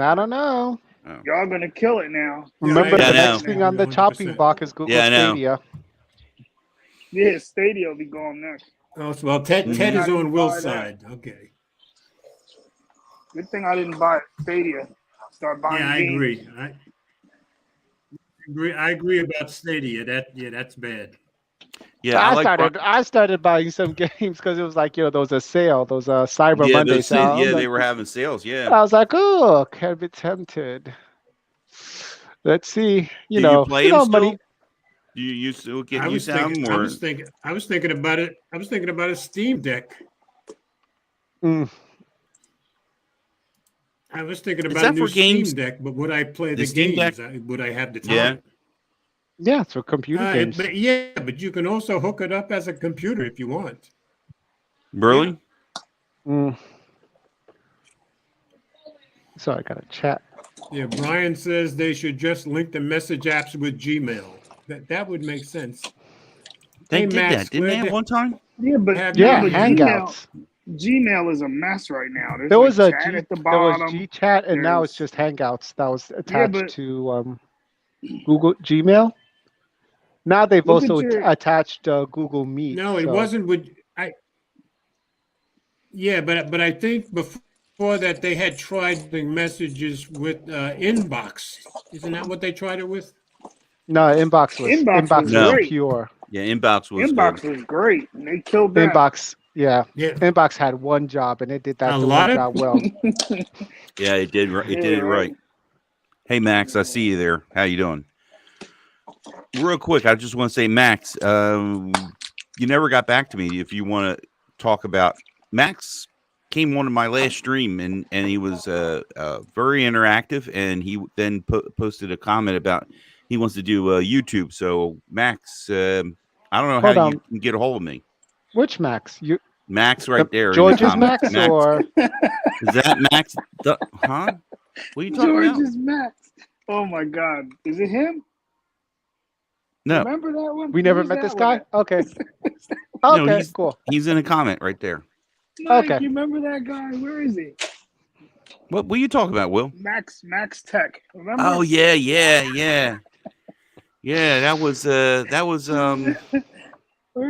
I don't know. Oh. Y'all gonna kill it now. Remember the next thing on the chopping block is Google Stadia. Yeah, Stadia will be going next. Oh, well, Ted is on Will's side. Okay. Good thing I didn't buy Stadia. Start buying games. I agree about Stadia. That's bad. Yeah, I started buying some games because it was like, there was a sale, those Cyber Monday sales. Yeah, they were having sales. Yeah, I was like, oh, can be tempted. Let's see. Do you play them money. still? Do you still get used to them? I was thinking about it. I was thinking about a Steam Deck. I was thinking about a new Steam Deck, but would I play the games? Would I have the time? Yeah, it's for computer games. But you can also hook it up as a computer if you want. Really? So I got a chat. Yeah, Brian says they should just link the message apps with Gmail. That would make sense. They did that, didn't they, at one time? Yeah, but Hangouts. Gmail is a mess right now. There was a chat at the bottom. There was GChat, and now it's just Hangouts that was attached to Google Gmail. Now they've also attached Google Meet. No, it wasn't with I. Yeah, but I think that they had tried the messages with Inbox. Isn't that what they tried it with? No, inbox was No. great. pure. Yeah, inbox was Inbox good. was great. And they killed that. Inbox, yeah. Yeah. Inbox had one job, and it did that A the lot one of- job well. Yeah, it did. It did it right. Hey, Max, I see you there. How you doing? Real quick, I just want to say, Max, you never got back to me. If you want to talk about Max, came on to my last stream and he was very interactive, and he then posted a comment about he wants to do YouTube. So, Max, I don't know Hold how on. you can get a hold of me. Which Max? You Max, right there. in the George's comments. Max, or is that Max? Huh? What are you talking about? George's Max. Oh my God. Is it him? No, Remember that one? we never Who's met that this one guy? at? Okay. No, Okay, he's- cool. he's in a comment right there. Mike, Okay. you remember that guy? Where is he? What are you talking about, Will? Max Tech. Remember? Oh yeah. Yeah, that was Where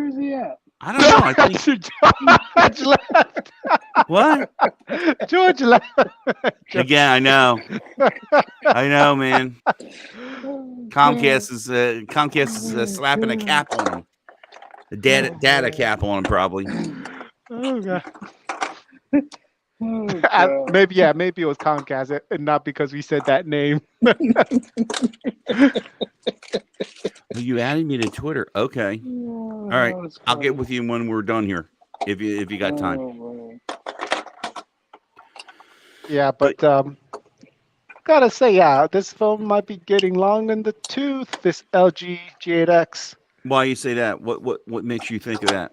is he at? I don't know. I think George left. what? George left. Again, I know, man. Comcast is slapping a cap on him. The data cap on him, probably. Oh, God. Oh, God. Maybe it was Comcast, and not because we said that name. Well, you added me to Twitter. Okay. All right. I'll get with you when we're done here. If you got time. Yeah, but gotta say, yeah, this phone might be getting long in the tooth. This LG G8X. Why you say that? What makes you think of that?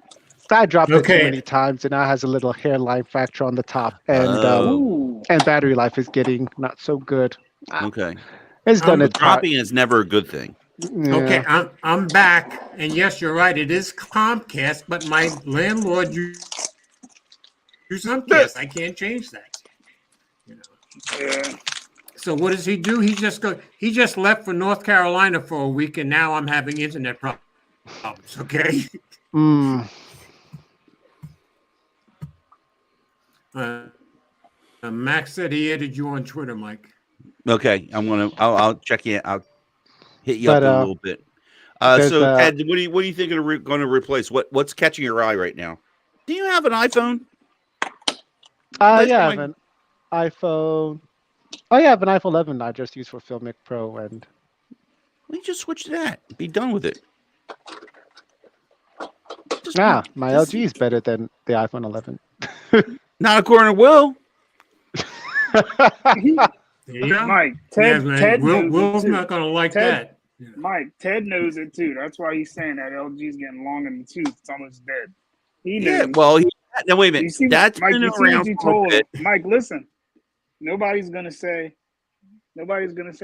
I dropped it Okay. too many times, and now it has a little hairline fracture on the top, and Oh. and battery life is getting not so good. Okay. It's done its part. Dropping is never a good thing. Yeah. Okay, I'm back, and yes, you're right. It is Comcast, but my landlord used Comcast. I can't change that. You know. Yeah. So what does he do? He just left for North Carolina for a week, and now I'm having internet problems. Okay. Mm. Max said he added you on Twitter, Mike. Okay, I'll check you. I'll hit you up But, in a little bit. So there's, Ted, what do you think of going to replace? What's catching your eye right now? Do you have an iPhone? That's Yeah, I my- have an iPhone. Oh yeah, I have an iPhone 11 I just use for Filmic Pro, and Well, you just switch to that. Be done with it. my LG is better than the iPhone 11. Not according to Will. Yeah. Mike, Yeah, Ted, man. Ted knows Will's it too. not going to like Ted- that. Mike, Ted knows it too. That's why he's saying that LG's getting long in the tooth. It's almost dead. He knows. Yeah. Well, no, wait a You minute. see, That's Mike, been you see around what you for a told him. bit. Mike, listen. Nobody's gonna say I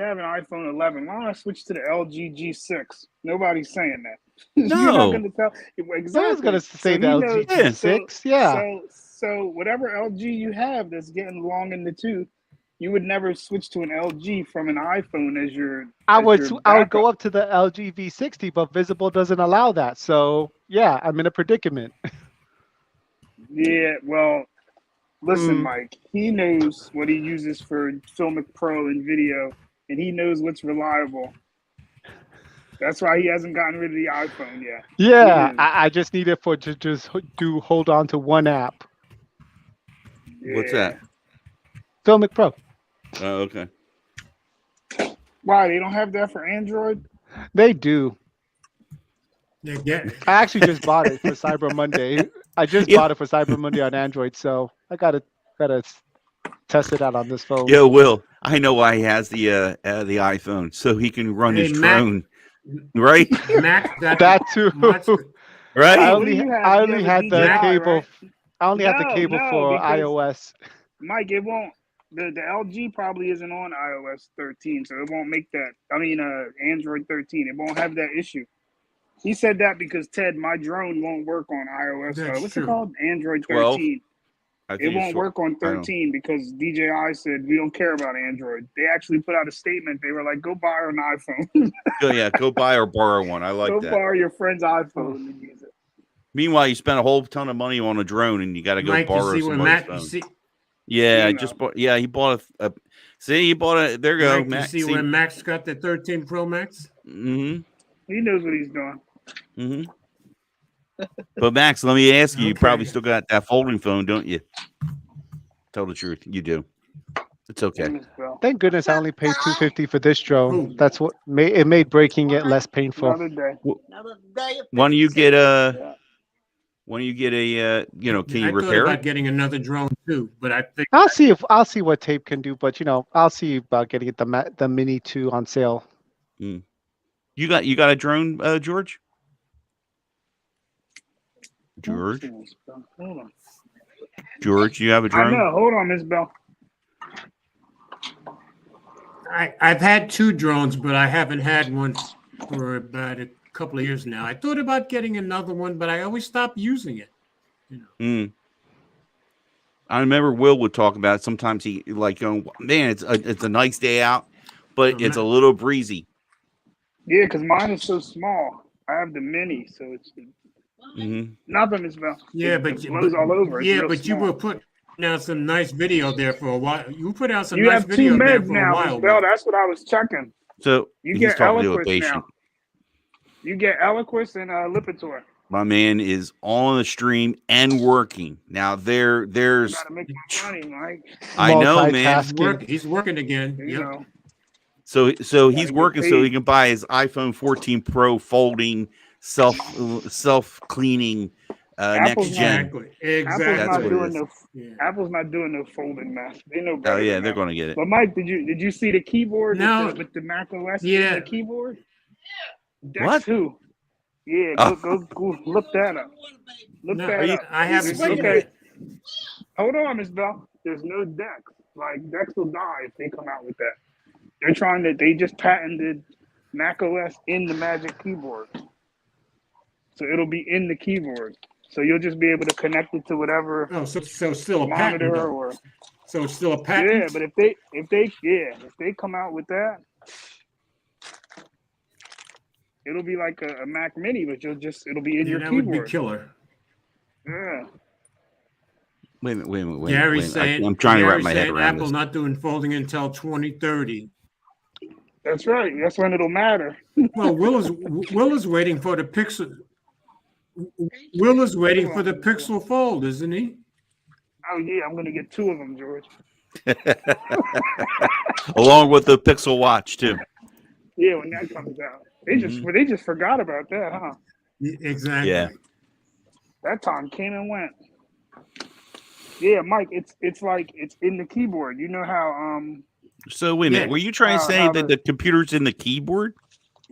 have an iPhone 11. Why don't I switch to the LG G6? Nobody's saying that. You're No. not gonna tell exactly. I was gonna say the he LG knows- G6. Yeah. So whatever LG you have that's getting long in the tooth, you would never switch to an LG from an iPhone as your. I as would your go backup. up to the LG V60, but Visible doesn't allow that. So yeah, I'm in a predicament. Yeah, well, listen, Mm. Mike. He knows what he uses for Filmic Pro and video, and he knows what's reliable. That's why he hasn't gotten rid of the iPhone yet. Yeah, Mm. I just need it to just hold on to one app, What's Yeah. that? Filmic Pro. Oh, okay. Why they don't have that for Android? They do. Yeah. I actually just bought it for Cyber Monday. I just Yeah. bought it for Cyber Monday on Android, so I gotta test it out on this phone. Yo, Will, I know why he has the iPhone, so he can run Hey, his Mac. drone, right? Max, That too. Right? I what do only, you have? I You only have a had the DJI, cable. right? I only had the No, cable no, for because- iOS. Mike, it won't. The LG probably isn't on iOS 13, so it won't make that. I mean, Android 13. It won't have that issue. He said that because Ted, my drone won't work on iOS. That's What's true. it called? Android 12? 13. I It think won't it's- work on I don't- 13 because DJI said we don't care about Android. They actually put out a statement. They were like, "Go buy an iPhone. Go buy or borrow one. I like Go that. borrow your friend's iPhone and use it." Meanwhile, you spent a whole ton of money on a drone, and you got to go Mike, you borrow see where somebody's Max, phone. Yeah, I You just know. bought. Yeah, he bought a. See, he bought a. There you go, Mike, you Max. see where Max got the 13 Pro Max? Mm-hmm. He knows what he's doing. Mm-hmm. But Max, let me ask you. You probably Okay. still got that folding phone, don't you? Tell the truth, you do. It's okay. Miss Bell. Thank goodness I only paid $250 for this drone. Who? That's what made breaking it less painful. Another day. Why don't you get a? Yeah. When you get a? Can I you thought repair about it? getting another drone too, but I think I'll see what tape can do, but I'll see about getting the Mini 2 on sale. Mm. You got a drone, George? George, Let's see, Miss Bell. Hold on. George, you have a I drone? know. Hold on, Miss Bell. I've had 2 drones, but I haven't had one for about a couple of years now. I thought about getting another one, but I always stopped using it. Mm. I remember Will would talk about it. Sometimes he man, it's a nice day out, but it's a little breezy. Yeah, because mine is so small. I have the mini, so it's nothing, Miss Bell. Yeah, It but blows all over. It's yeah, real but you small. were putting out some nice video there for a while. You put out some You nice have 2 video there meds for a now, Miss while. Bell. Will. That's what I was checking. So You he's get talking to a Eloquist patient. now. You get Eloquist and Lipitor. My man is on the stream and working. Now there's Gotta make my money, Mike. I know, man. He's working again. You Yep. know. So he's get working so he paid. can buy his iPhone 14 Pro folding self cleaning Apple's next gen. Exactly. Apple's That's not what it doing is. no. Yeah. Apple's not doing no folding math. They know better. Oh yeah, than they're that. going to get it. But Mike, did you see the keyboard No. with the Mac OS Yeah. in the keyboard? Dex What? 2. Yeah, Oh. go look that up. Look No, that up. I haven't seen Okay. that. Hold on, Miss Bell. There's no Dex. Like Dex will die if they come out with that. They just patented Mac OS in the Magic Keyboard. So it'll be in the keyboard. So you'll just be able to connect it to whatever Oh, so still a patent, monitor though. or So it's still a patent. yeah, but if they come out with that, it'll be like a Mac Mini, but it'll be in your that keyboard. would be killer. Yeah. Wait a minute. Gary's saying I'm trying to wrap Gary's my head saying around Apple this. not doing folding until 2030. That's right. That's when it'll matter. Well, Will is waiting for the Pixel. Will is waiting for the Pixel Fold, isn't he? Oh yeah, I'm gonna get 2 of them, George. Along with the Pixel Watch too. Yeah, when that comes out, they just forgot about that, huh? Exactly. Yeah. That time came and went. Yeah, Mike, it's like it's in the keyboard. You know how So wait a minute. Yeah. Were you trying to say that the computer's in the keyboard?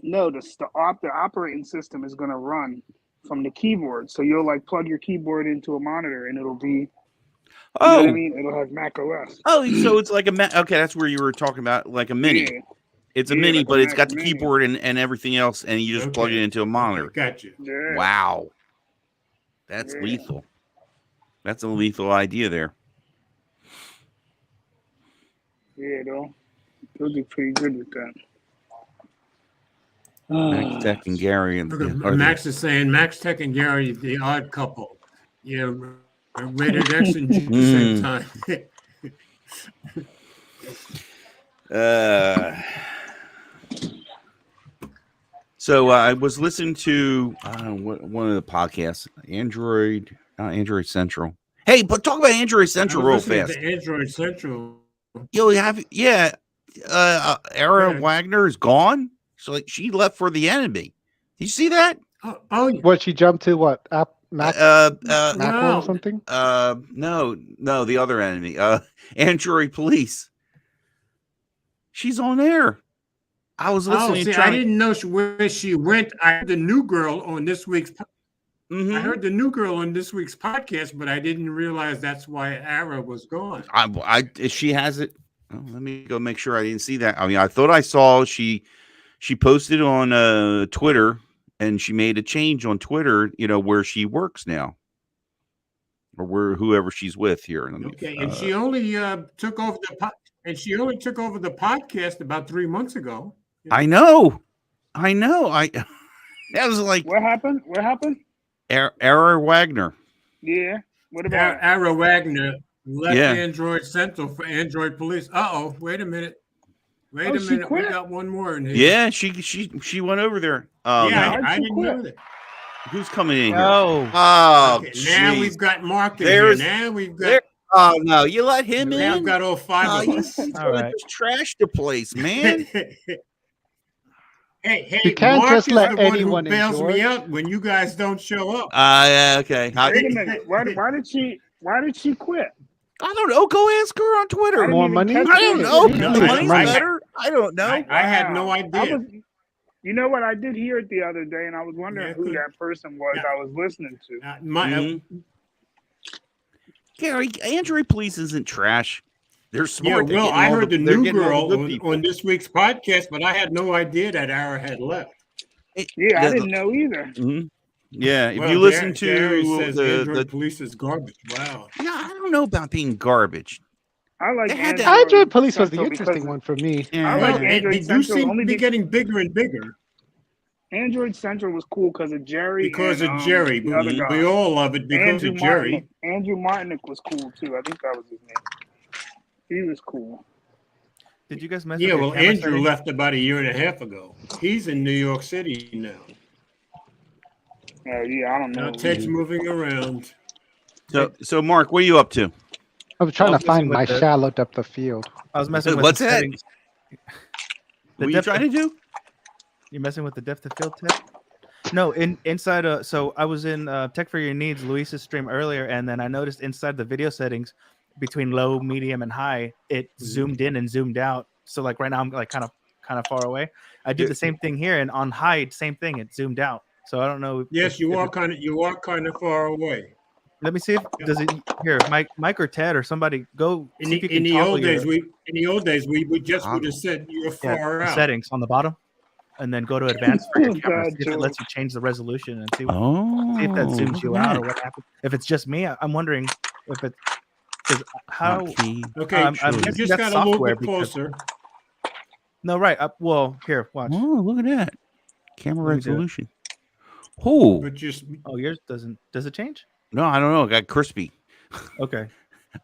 no, the operating system is gonna run from the keyboard. So you'll like plug your keyboard into a monitor and it'll be you know what I mean? It'll have Mac OS. Oh, so it's like okay, that's where you were talking about like a mini. Yeah. It's a Yeah, mini, like a but it's Mac got the Mini. keyboard and everything else, and you just plug it into a monitor. Gotcha. Yeah. Wow. That's Yeah. lethal. That's a lethal idea there. Yeah, though. They'll do pretty good with that. Max Tech and Gary and Max is saying Max Tech and Gary, the odd couple. Yeah, rated X and G at the same time. So I was listening to one of the podcasts, Android Central. Hey, but talk about Android Central real fast. Android Central. Yo, Era Wagner is gone. So she left for the enemy. You see that? Oh, What, she jumped to what? Mac no. or something? No, the other enemy. Android Police. She's on there. I was listening. I didn't know where she went. I heard the new girl on this week's. I heard the new girl on this week's podcast, but I didn't realize that's why Ara was gone. She has it. Oh, let me go make sure I didn't see that. I mean, I thought I saw she posted on Twitter, and she made a change on Twitter. Where she works now, or whoever she's with here. Okay, and she only took over the podcast about 3 months ago. I know. That was like What happened? Era Wagner. Yeah. What about Ara Wagner Left Yeah. Android Central for Android Police. Wait a minute. Wait a she minute. We quit? got one more in here. Yeah, she went over there. Oh yeah, no. Why'd I she didn't quit? know that. Who's coming in here? No. Oh, Okay, now jeez. we've got Mark in There's- here. Now we've There. got. Oh no, you let him Now I've in? got all five Oh, of you, us. he's All gonna right. just trash the place, man. Hey, You can't Mark just is let the one anyone who in, bails me George. out when you guys don't show up. Yeah, okay. Wait a minute. Why did she quit? I don't know. Go ask her on I Twitter. didn't More even money? catch I don't it. know. He No, The takes money's money. better. I don't know. I had no Wow. idea. You know what? I did hear it the other day, and I was wondering Yeah, who could- that person was Yeah. I was listening to. Mhm. Gary, Android Police isn't trash. They're yeah, smart. They're well, getting I all heard the they're new getting all girl the good people. on this week's podcast, but I had no idea that Ara had left. Yeah, I didn't know either. Mhm. Yeah, if Well, you listen Gary to says Android Police is garbage. Wow. yeah, I don't know about being garbage. I like They had Android, Android Police was the Central because interesting one for me. Yeah. I like Well, Android they do Central seem only to be be- getting bigger and bigger Android Central was cool because of Jerry. because and, of Jerry. the other guy. We all love it because Andrew of Jerry. Martinick. Andrew Martinick was cool too. I think that was his name. He was cool. Did you guys mess Yeah, with your well, camera Andrew settings? left about a year and a half ago. He's in New York City now. Yeah, I don't know. Now Ted's moving around. So Mark, what are you up to? I'm trying I to was find messing my with the- shallow depth of field. I was messing with What's the that? settings. What are you depth trying to do? You messing with the depth of field tab? No, inside. So I was in Tech for Your Needs, Luis's stream earlier, and then I noticed inside the video settings, between low, medium, and high, it zoomed in and zoomed out. So like right now, I'm like kind of far away. I did the same thing here, and on high, same thing. It zoomed out. So I don't know. Yes, you are kind of far away. Let me see if does it here. Mike or Ted or somebody go. In see if you the, can in the toggle old days, your- we just would have said you're far out. settings on the bottom, and then go to advanced for your Oh, camera. God, See if it George. lets you change the resolution and see if Oh, that zooms you look out at or what happens. If it's just me, I'm wondering if it because that. how. Hotkey. Okay, I'm you guessing just that's got a little software bit because- closer. No, right. Well, here, watch. Oh, look at that. Camera Let me do it. resolution. Oh, But just Oh, yours doesn't. Does it change? no, I don't know. I got crispy. Okay.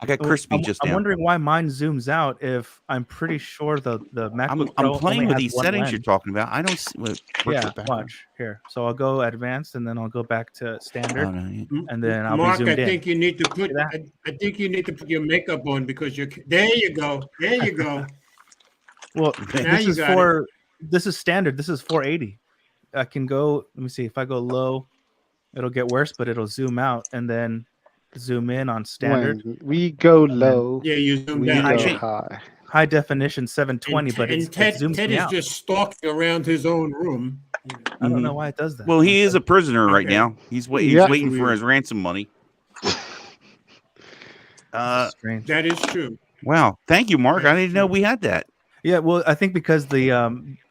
I got crispy I'm, just I'm now. wondering why mine zooms out. If I'm pretty sure the MacBook Pro I'm playing only with has these one settings lens. you're talking about. I don't see what. Yeah, watch here. So I'll go advanced, and then I'll go back to standard, and then I'll Mark, be zoomed I in. think you need to put. See that? I think you need to put your makeup on because you're. There you go. There you go. Well, Now this you is got for this is standard. This is 480. I can go. Let me see. If I go low, it'll get worse, but it'll zoom out and then zoom in on standard. When we go low, Yeah, you zoomed we out. go Actually- high. High definition 720, but and it Ted zooms is me out. just stalking around his own room. I don't know why it does that. Well, he is a prisoner right Okay. now. He's Yeah. waiting for Weird. his ransom money. Strange. That is true. Wow. Thank you, Mark. I didn't know we had that. Yeah, well, I think because the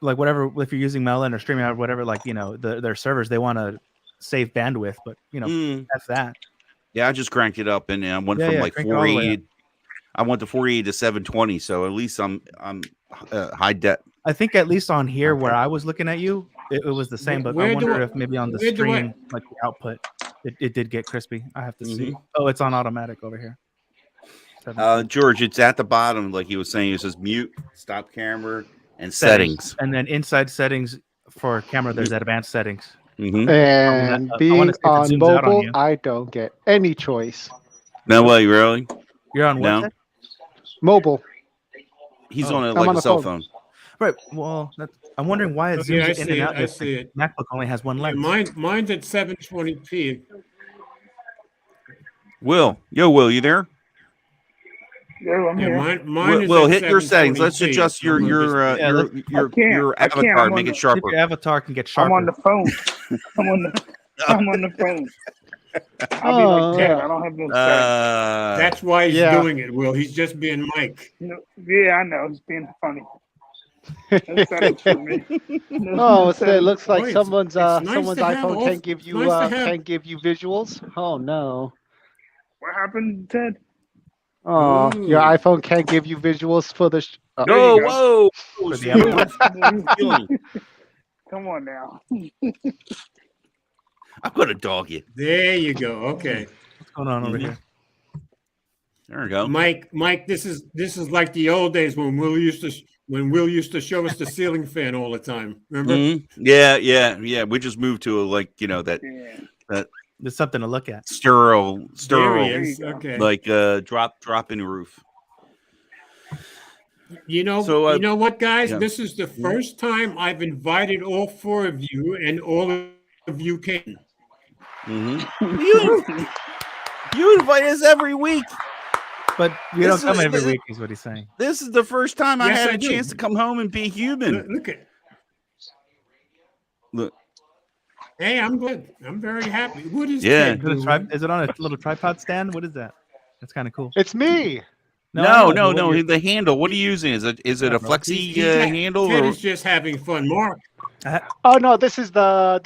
like whatever, if you're using Melon or streaming out or whatever, like their servers, they want to save bandwidth, but that's that. Yeah, I just cranked it up and I went Yeah, from yeah, like crank it all the way 480. I went to 480 to 720, so at least I'm high depth. I think at least on here where I was looking at you, it was the same. But Where I do wonder I- if maybe on the where do I- stream, like the output, it did get crispy. I have to see. Oh, it's on automatic over here. George, it's at the bottom, like he was saying. It says mute, stop camera, and settings. And then inside settings for camera, there's advanced settings. Mhm. And I wanna being see if it on zooms out on mobile, you. I don't get any choice. No way, really? You're on what? No. Ted? Mobile. He's Oh. on I'm like on a a cell phone. phone. Right. Well, I'm wondering why it Okay, zooms I in see and it. out. I if see the it. MacBook only has one Yeah, lens. mine's at 720p. Will, you there? Yeah, I'm Yeah, here. mine is Will, at hit your settings. Let's 720p. adjust your I'm gonna your your, I can't. your I can't. avatar, I'm make on it the- If sharper. your avatar can get I'm sharper. on the phone. I'm on the phone. I'll be Oh, like Ted. yeah. I don't have no settings. That's why he's Yeah. doing it, Will. He's just being Mike. Yeah, I know. It's being funny. No settings for me. Oh, it settings. looks like Oh, it's someone's nice someone's to have iPhone all- can't give you nice to have- can't give you visuals. Oh no. What happened, Ted? Oh, your Ooh. iPhone can't give you visuals for the. There No, you go. whoa! For the Smooth feeling. Come on now. I'm gonna dog you. There you go. Okay. What's going on over Mhm. here? There we go. Mike, this is like the old days when Will used to show us the ceiling fan all the time. Remember? Mhm. Yeah. We just moved to that Yeah. There's something to look at. There he sterile, is. There you go. Okay. like drop in the roof. You know what, guys? yeah. This is the first time I've invited all four of you, and all of you came. You invite us every week. But you This don't come is- every this- week, is what he's saying. This is the first time I Yes, had I a do. chance to come home and be human. Look at. Look. Hey, I'm good. I'm very happy. What is Yeah. Ted doing? Is it on a little tripod stand? What is that? That's kind of cool. It's me. No. you're- The handle. What are you using? Is it a bro. flexi handle? Ted Or? is just having fun. Mark, Oh no, this is that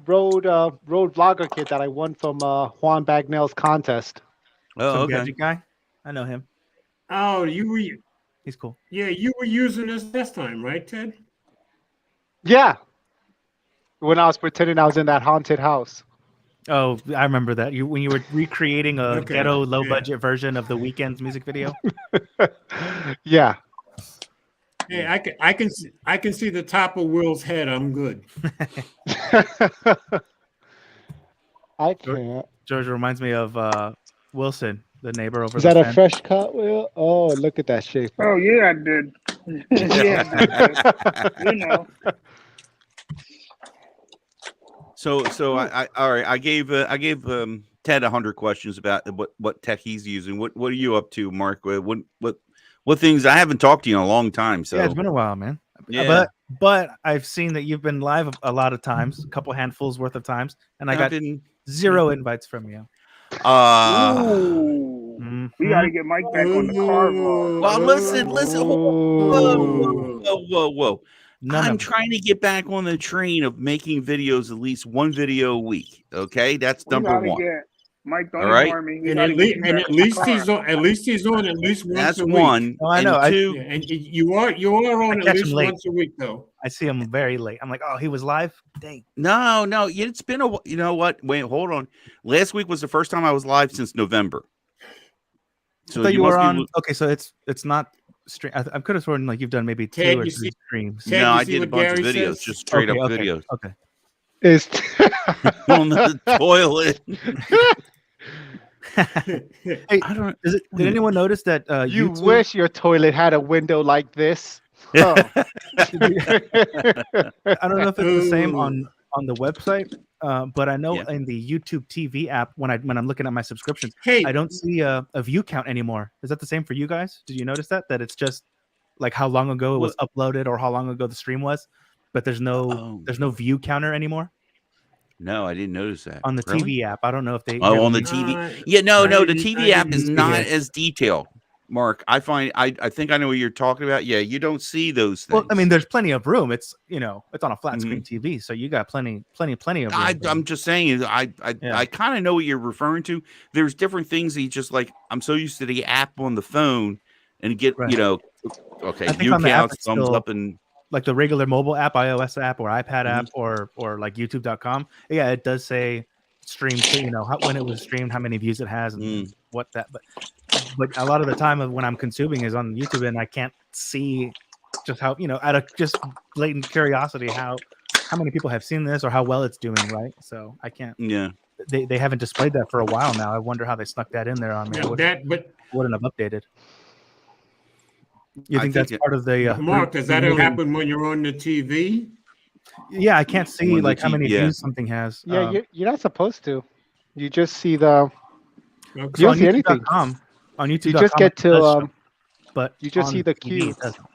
road vlogger kit that I won from Juan Bagnell's contest. Oh, Some okay. gadget guy. I know him. oh, you were He's cool. you were using this last time, right, Ted? Yeah. When I was pretending I was in that haunted house. Oh, I remember that. When you were recreating a Okay, ghetto low yeah. budget version of the Weeknd's music video. Yeah. Hey, I can see the top of Will's head. I'm good. I can't. George reminds me of Wilson, the neighbor over Is the that a fence. fresh cut, Will? Oh, look at that shape. Oh yeah, I did. Yeah, I did. You know. So I all right. I gave Ted 100 questions about what tech he's using. What are you up to, Mark? What things? I haven't talked to you in a long time. So Yeah, it's been a while, man. Yeah. But I've seen that you've been live a lot of times, a couple handfuls worth of times, and I got been, 0 invites from you. Ooh. Mhm. We gotta get Mike back on the car vlog. Well, listen. Whoa. None I'm of them. trying to get back on the train of making videos, at least one video a week. Okay, that's We number gotta one. get Mike. Don't All right. ignore me. We And gotta at get least you back on the car. at least he's on at least once That's a week. one. Oh, I and know. two. Yeah, and you are on I at catch least him late. once a week though. I see him very late. I'm like, oh, he was live? Dang. No. It's been a. You know what? Wait, hold on. Last week was the first time I was live since November. So I thought you must were be on. lo- Okay, so it's not stream. I could have sworn like you've done maybe Ted, 2 or you 3 see- streams. Ted, No, you I see did a what bunch of Gary videos, says? just straight up Okay, videos Okay. Is on the toilet. Hey, I don't. did anyone notice that you YouTube, wish your toilet had a window like this? Oh. I don't know if it's the same Ooh. on the website, but I know Yeah. in the YouTube TV app when I'm looking at my subscriptions, Hey, I don't see a view count anymore. Is that the same for you guys? Did you notice that it's just like how long ago it was uploaded or how long ago the stream was, but there's no view counter anymore No, I didn't notice that on the Really? TV app. I don't know if they Oh, on the released- TV. Yeah, no. I The didn't- TV I app is didn't see not it. as detailed. Mark, I find I think I know what you're talking about. Yeah, you don't see those things. Well, I mean, there's plenty of room. It's it's on a flat screen TV, so you got plenty of room. I'm just saying. I Yeah. kind of know what you're referring to. There's different things that you just like. I'm so used to the app on the phone and get Right. Okay, I think view on the app counts, it's thumbs still- up, and like the regular mobile app, iOS app or iPad Mm-hmm. app or like YouTube.com. Yeah, it does say stream, so when it was streamed, how many views it has, and what that. But a lot of the time of when I'm consuming is on YouTube, and I can't see just how out of just blatant curiosity how many people have seen this or how well it's doing. Right, so I can't. yeah. They haven't displayed that for a while now. I wonder how they snuck that in there on me. yeah, Wouldn't have updated. You I think think that's part of the Mark, does that removing- happen when you're on the TV? Yeah, I can't see When the like how many yeah. views something has. Yeah, you're not supposed to. You just see the. Okay. You don't see anything. YouTube.com, on YouTube, You just get to. but you just on see the TV, queue. it doesn't.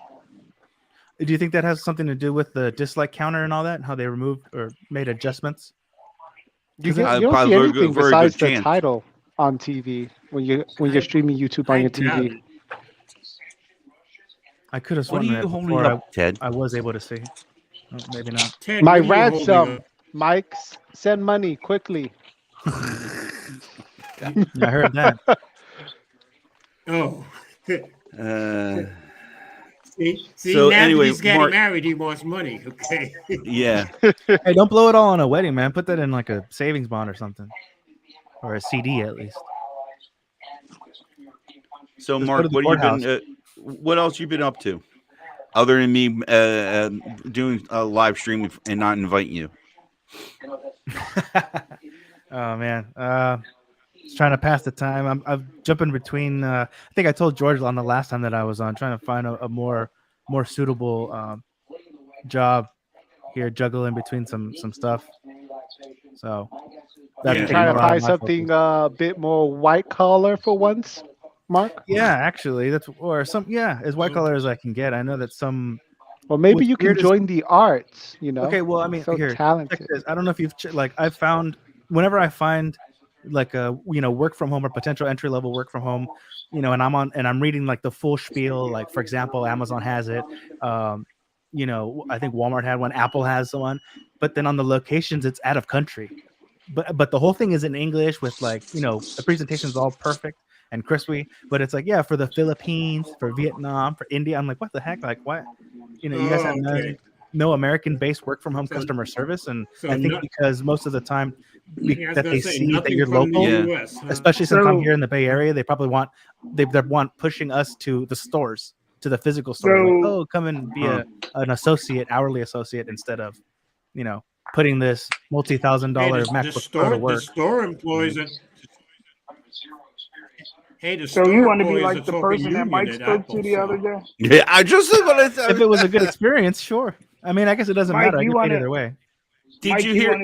Do you think that has something to do with the dislike counter and all that? And how they removed or made adjustments? You, Because you don't probably see very anything good- very besides good the chance. title on TV when you're streaming YouTube on your TV. I could have What sworn are that you holding before up, Ted? I was able to see. Oh, maybe not. Ted, My what are you holding ransom, up? Mike, send money quickly. I heard that. Oh. Uh, See, So now anyway, that he's getting Mark- married, he wants money. Okay. yeah. Hey, don't blow it all on a wedding, man. Put that in like a savings bond or something, or a CD at least. So, Just go Mark, to the what have you courthouse. been? What else you been up to, other than me doing a live stream and not inviting you? Oh man, just trying to pass the time. I'm jumping between. I think I told George on the last time that I was on, trying to find a more suitable job here, juggling between some stuff. So that's Yeah. taking Trying a to lot of find my something focus. a bit more white collar for once, Mark. Yeah, actually, that's or some. Yeah, as white collar as I can get. I know that some. Or maybe What's you can weird is join the arts. You know, okay. Well, I mean, so here, check talented. this. I don't know if you've like. I found whenever I find like a work from home or potential entry level work from home, and I'm reading like the full spiel. Like for example, Amazon has it. I think Walmart had one. Apple has one. But then on the locations, it's out of country. But the whole thing is in English with like the presentation is all perfect and crispy. But it's like for the Philippines, for Vietnam, for India. I'm like, what the heck? Like what? You guys have Oh, okay. no American-based work from home So, customer service, and so I think no, because most of the time I was that gonna they say see that nothing you're from the local, Yeah. U.S. Huh? especially since I'm So, here in the Bay Area, they probably want they want pushing us to the stores, to the physical stores. Like, so, oh, come and be an associate, hourly associate, instead of putting this Hey, multi-$1,000 MacBook Pro to the work. store employees are. Hey, the so you store want to be employees are like the talking person that union Mike at spoke to Apple. the other day? Yeah, I just gonna If it was a good experience, sure. I mean, I guess it doesn't Mike, matter. I you get paid want either to way. Did Mike, you hear?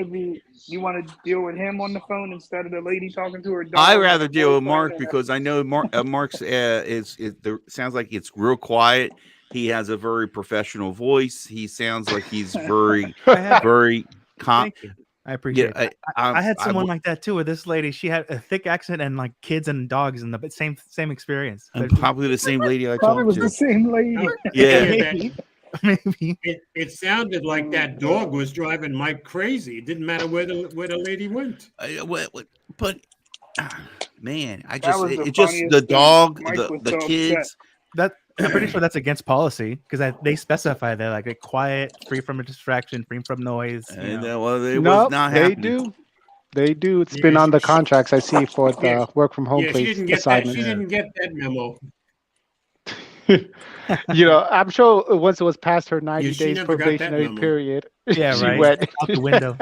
you want to deal with him on the phone instead of the lady talking to her dog? I or rather her deal with boyfriend Mark and because I know Mark's sounds like it's real quiet. He has a very professional voice. He sounds like he's very I had very calm. Thank you. I appreciate that. I had someone like that too. With this lady, she had a thick accent and like kids and dogs, and the same experience. I'm But probably the same lady I probably talked was the to. same lady. Oh, Yeah. maybe, maybe. it sounded like that dog was driving Mike crazy. It didn't matter where the lady went. But man, That just was the it just funniest the thing. dog, Mike was the so upset. kids. That I'm pretty sure that's against policy because they specify they're like a quiet, free from a distraction, free from noise. And well, it was No, not they happening. do. They do. It's Yeah, been on the contracts I see for yeah, the work from home yeah, she place didn't get that. She assignments. didn't get that memo. I'm sure once it was past her 90 Yeah, she days never got that probationary memo. period, Yeah, she right. went. Out the window.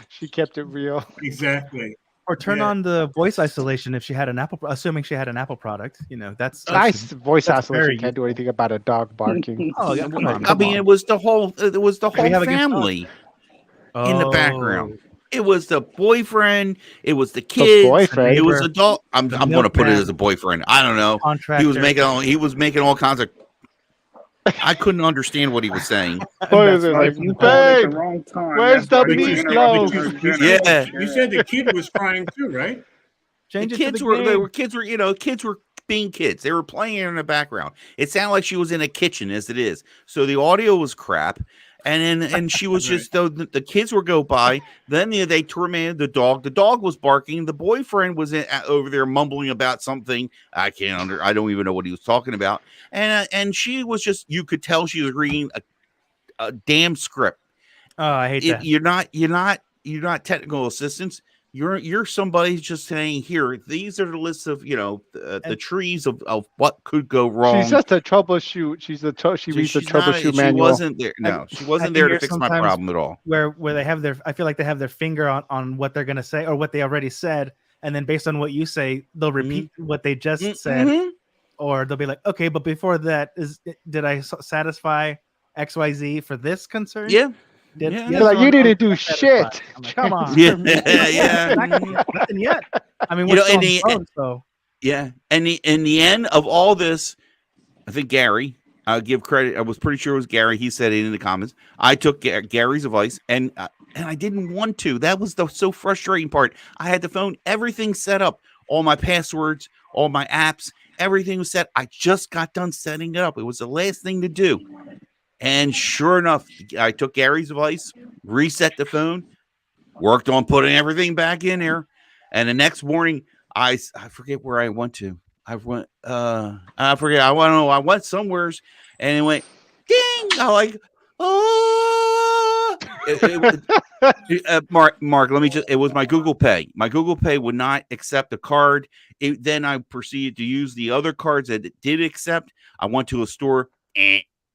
She kept it real. Exactly. Or turn Yeah. on the voice isolation if she had an Apple, assuming she had an Apple product. That's Voice that's isolation very can't do useful. anything about a dog barking. Oh yeah, come on. I mean, it was the whole What do we have against dogs? family in the Oh, background. It was the boyfriend. It was the The kids. boyfriend. It was neighbor, adult. I'm the going to put it milkman, as a boyfriend. I don't know. contractor. He was making all kinds of. I couldn't understand what he was saying. What is That's it right. like, If you called at the babe? wrong time, Where's that's why the you you, interrupted meatloaf? her dinner. Yeah. you said the kid was crying too, right? Change The it to kids the were game. kids were being kids. They were playing in the background. It sounded like she was in a kitchen as it is. So the audio was crap. And she was just the kids would go by. Then they tormented the dog. The dog was barking. The boyfriend was over there mumbling about something. I don't even know what he was talking about. And she was just, you could tell she was reading a damn script. Oh, I hate that. You're not technical assistants. You're somebody just saying, here, these are the lists of the trees of what could go wrong. She's just a troubleshoot. She reads the troubleshoot manual. She wasn't there. No, she wasn't there to fix my problem at all. Where they have I feel like they have their finger on what they're gonna say or what they already said, and then based on what you say, they'll repeat what they just said, or they'll be like, okay, but before that, did I satisfy XYZ for this concern? Yeah. Yes Like, or you no, didn't do satisfied? shit. I'm like, come on. Yeah. Exactly. Nothing yet. I mean, we're still on the phone, so Yeah. And in the end of all this, I think Gary, I'll give credit. I was pretty sure it was Gary. He said it in the comments. I took Gary's advice, and I didn't want to. That was the so frustrating part. I had the phone, everything set up, all my passwords, all my apps, everything was set. I just got done setting it up. It was the last thing to do. And sure enough, I took Gary's advice, reset the phone, worked on putting everything back in there. And the next morning, I forget where I went to. I forget. I went somewheres, and it went ding. I like, oh, Mark, let me just. It was my Google Pay. My Google Pay would not accept a card. Then I proceeded to use the other cards that it did accept. I went to a store.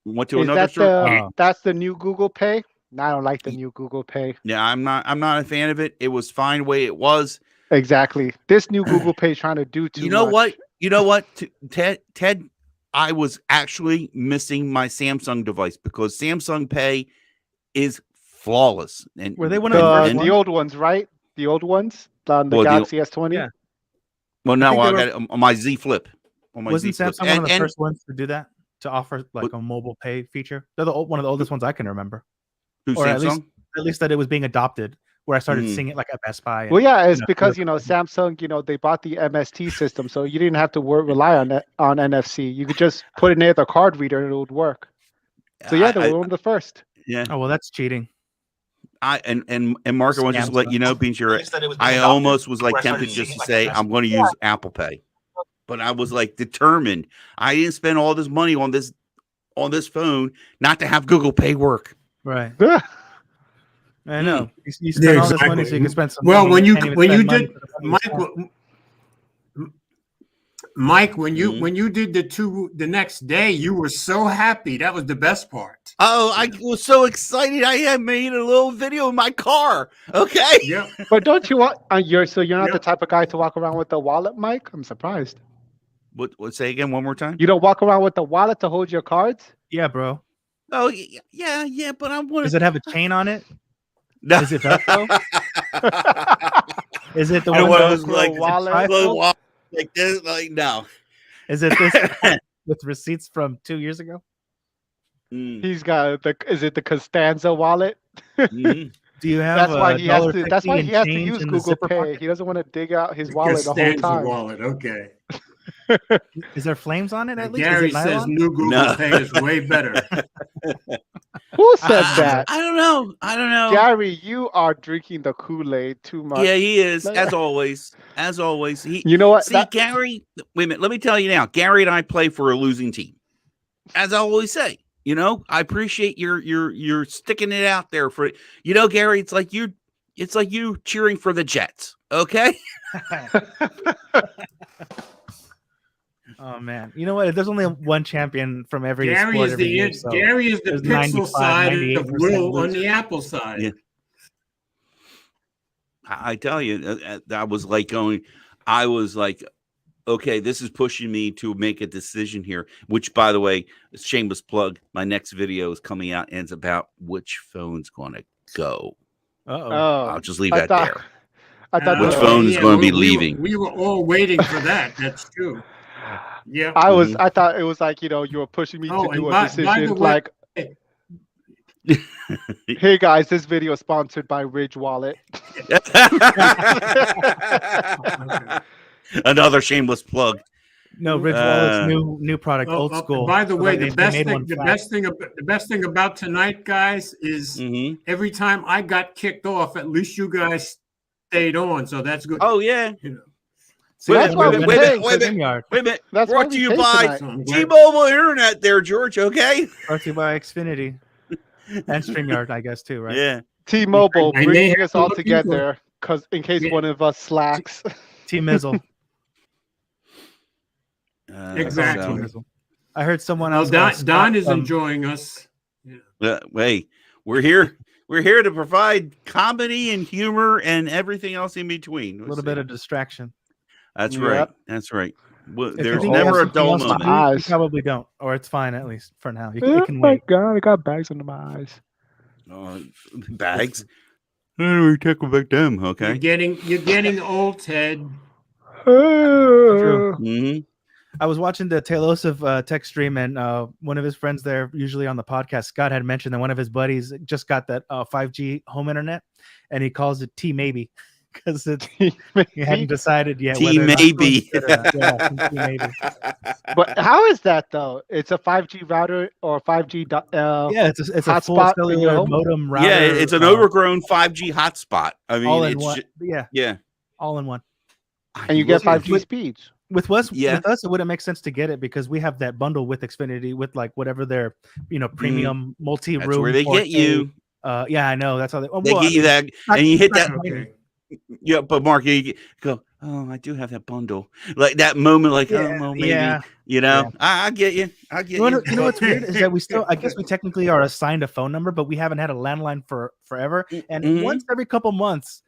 Went to Is another that store. that's the new Google Pay? No, I don't like the new Google Pay. Yeah, I'm not a fan of it. It was fine the way it was. Exactly. This new Google Pay is trying to do too much. You know what? Ted, I was actually missing my Samsung device because Samsung Pay is flawless. And Were they one of the first the old ones, right? The old ones on the Galaxy S20. Yeah. Well, no, I got it on my Z Flip. Wasn't Samsung one of the first ones to do that? To offer like a mobile pay feature? They're one of the oldest ones I can remember. Or Samsung? at least that it was being adopted. Where I started seeing it like at Best Buy. Well, yeah, it's because Samsung, they bought the MST system, so you didn't have to rely on NFC. You could just put it near the card reader and it would work. So yeah, they were one of the first. Yeah. Oh well, that's cheating. And Mark, I want to just let you know, being sure I almost was like tempted just to say I'm going to use Apple Pay, but I was like determined. I didn't spend all this money on this phone not to have Google Pay work. Right. I know. You spend all this money so you can spend some well, money. when you did, Mike, when you did the next day, you were so happy. That was the best part. Oh, I was so excited. I had made a little video in my car. Okay. Yeah. But don't you want? You're not the type of guy to walk around with a wallet, Mike. I'm surprised. What? Say again one more time. You don't walk around with a wallet to hold your cards? Yeah, bro. Oh yeah. But I want. Does it have a chain on it? No. Is it Velcro? Is it the one one that was like wallet? Like this? Like no. Is it this with receipts from 2 years ago? He's got is it the Costanza wallet? Mm-hmm. Do you have? That's why he has to. That's why he has to change use in the Google zipper Pay. pocket? He doesn't want to dig out his wallet the whole Costanza time. wallet. Okay. Is there flames on it at least? Gary Is it says nylon? new Google Pay is way better. Who said that? I don't know. Gary, you are drinking the Kool-Aid too much. Yeah, he is, as always. As always. You know what? See, Gary, wait a minute. Let me tell you now. Gary and I play for a losing team. As I always say, I appreciate you're sticking it out there for Gary, it's like you cheering for the Jets. Okay. Oh man, you know what? There's only one champion from every Gary sport is every the year, so Gary is the there's pixel 95, side of 98% Will on loser. the Apple side. Yeah. I tell you, I was like okay, this is pushing me to make a decision here, which, by the way, shameless plug, my next video is coming out and it's about which phone's going to go. Uh-oh. I'll just leave that there. I thought Which phone is going to be leaving? We were all waiting for that. That's true. Yeah. I thought it was like, you were pushing me to do a decision. Like, hey guys, this video is sponsored by Ridge Wallet. Another shameless plug. No, Ridge Wallet's new product, old school. By the way, So the best thing about tonight, guys, is every time I got kicked off, at least you guys stayed on. So that's good. Oh yeah. See, wait a Wait minute. That's brought to you by tonight. T-Mobile Internet there, George, okay? Brought to you by Xfinity. And StreamYard, I guess, too, right? Yeah. T-Mobile I may bringing have us to all look together because in case one of us slacks. T-Mizzle. Exactly. I heard someone Well, else. Don is enjoying us. Wait, we're here. We're here to provide comedy and humor and everything else in between. A little bit of distraction. That's right. That's right. Well, If there's you never a have dull something else to moment. do, you probably don't, or it's fine at least for now. It Oh can my wait. god, I got bags under my eyes. Bags. How do we tackle back them? Okay. You're getting old, Ted. True. Mm-hmm. I was watching the Talos of Tech stream, and one of his friends there, usually on the podcast, Scott, had mentioned that one of his buddies just got that 5G home internet, and he calls it T maybe because he hadn't decided yet. T maybe. T maybe. But how is that though? It's a 5G router or 5G. Yeah, it's a full hotspot in your cellular home? modem router. Yeah, it's an overgrown 5G hotspot. I mean, all in it's one. Yeah, all in one. And you get 5G speeds. With us, it wouldn't make sense to get it because we have that bundle with Xfinity with like whatever their premium multi-room. That's where they get you. Yeah, I know. That's how they. They Well, get you that, not- and you hit not that. Okay. Yeah, but Mark, you go. Oh, I do have that bundle. Like that moment, like Yeah, oh, well, maybe yeah. you know. Yeah. I get you. I get you. You know what's weird is that we still, I guess we technically are assigned a phone number, but we haven't had a landline for forever. And Mhm. once every couple months,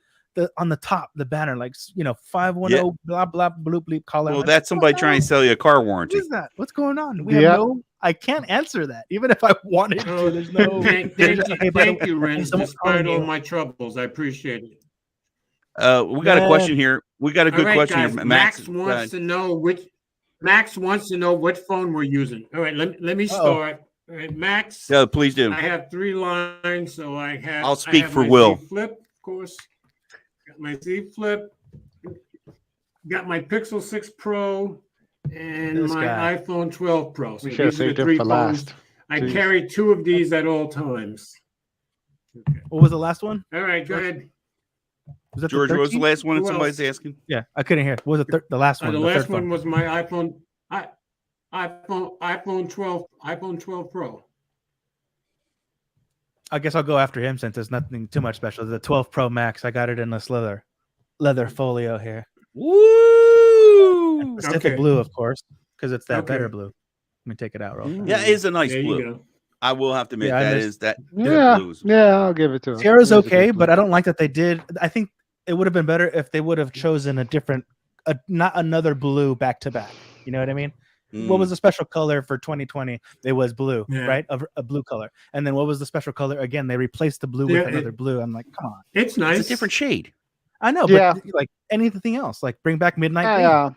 on the top, the banner, like 510 blah blah bloop bleep caller. Well, I'm like, that's somebody what the trying to hell? sell you a car What warranty. is that? What's going on? Yeah. I can't answer that, even if I wanted to. Oh, There's no. Thank there's just, you, "Hey, by the thank way, you, Renz. someone's Despite calling all you." my troubles, I appreciate it. We got a question here. We got a All good right, question guys. here. Max go wants ahead. to know what phone we're using. All right, let me start. All right, Max. Yeah, please do. I have 3 lines, so I'll speak I have for my Will. Z Flip, of course. Got my Z Flip. Got my Pixel 6 Pro and This my guy. iPhone 12 Pro. So We should have these are the saved him 3 for phones. last. I Jeez. carry 2 of these at all times. What was the last one? All right, go ahead. Was that George, the what was the 13? last one that Who somebody's else? asking? Yeah, I couldn't hear. What was the last one? The the last third one phone. was my iPhone 12 Pro. I guess I'll go after him since there's nothing too much special. The 12 Pro Max. I got it in this leather folio here. Woo! Pacific Okay. blue, of course, because it's that Okay. better blue. Let me take it out real fast. Yeah, it's a nice There blue. you go. I will have to admit Yeah, I that missed- is that. Yeah, blues. yeah, I'll give it to him. Sierra's It is a good okay, blue. but I don't like that they did. I think it would have been better if they would have chosen a different, not another blue back to back. You know what I mean? What was the special color for 2020? It was blue, Yeah. right? A blue color. And then what was the special color? Again, they replaced the blue with Yeah, another blue. I'm like, come on. It's nice. It's a different shade. I know, Yeah. but like anything else, like bring back midnight green. Yeah,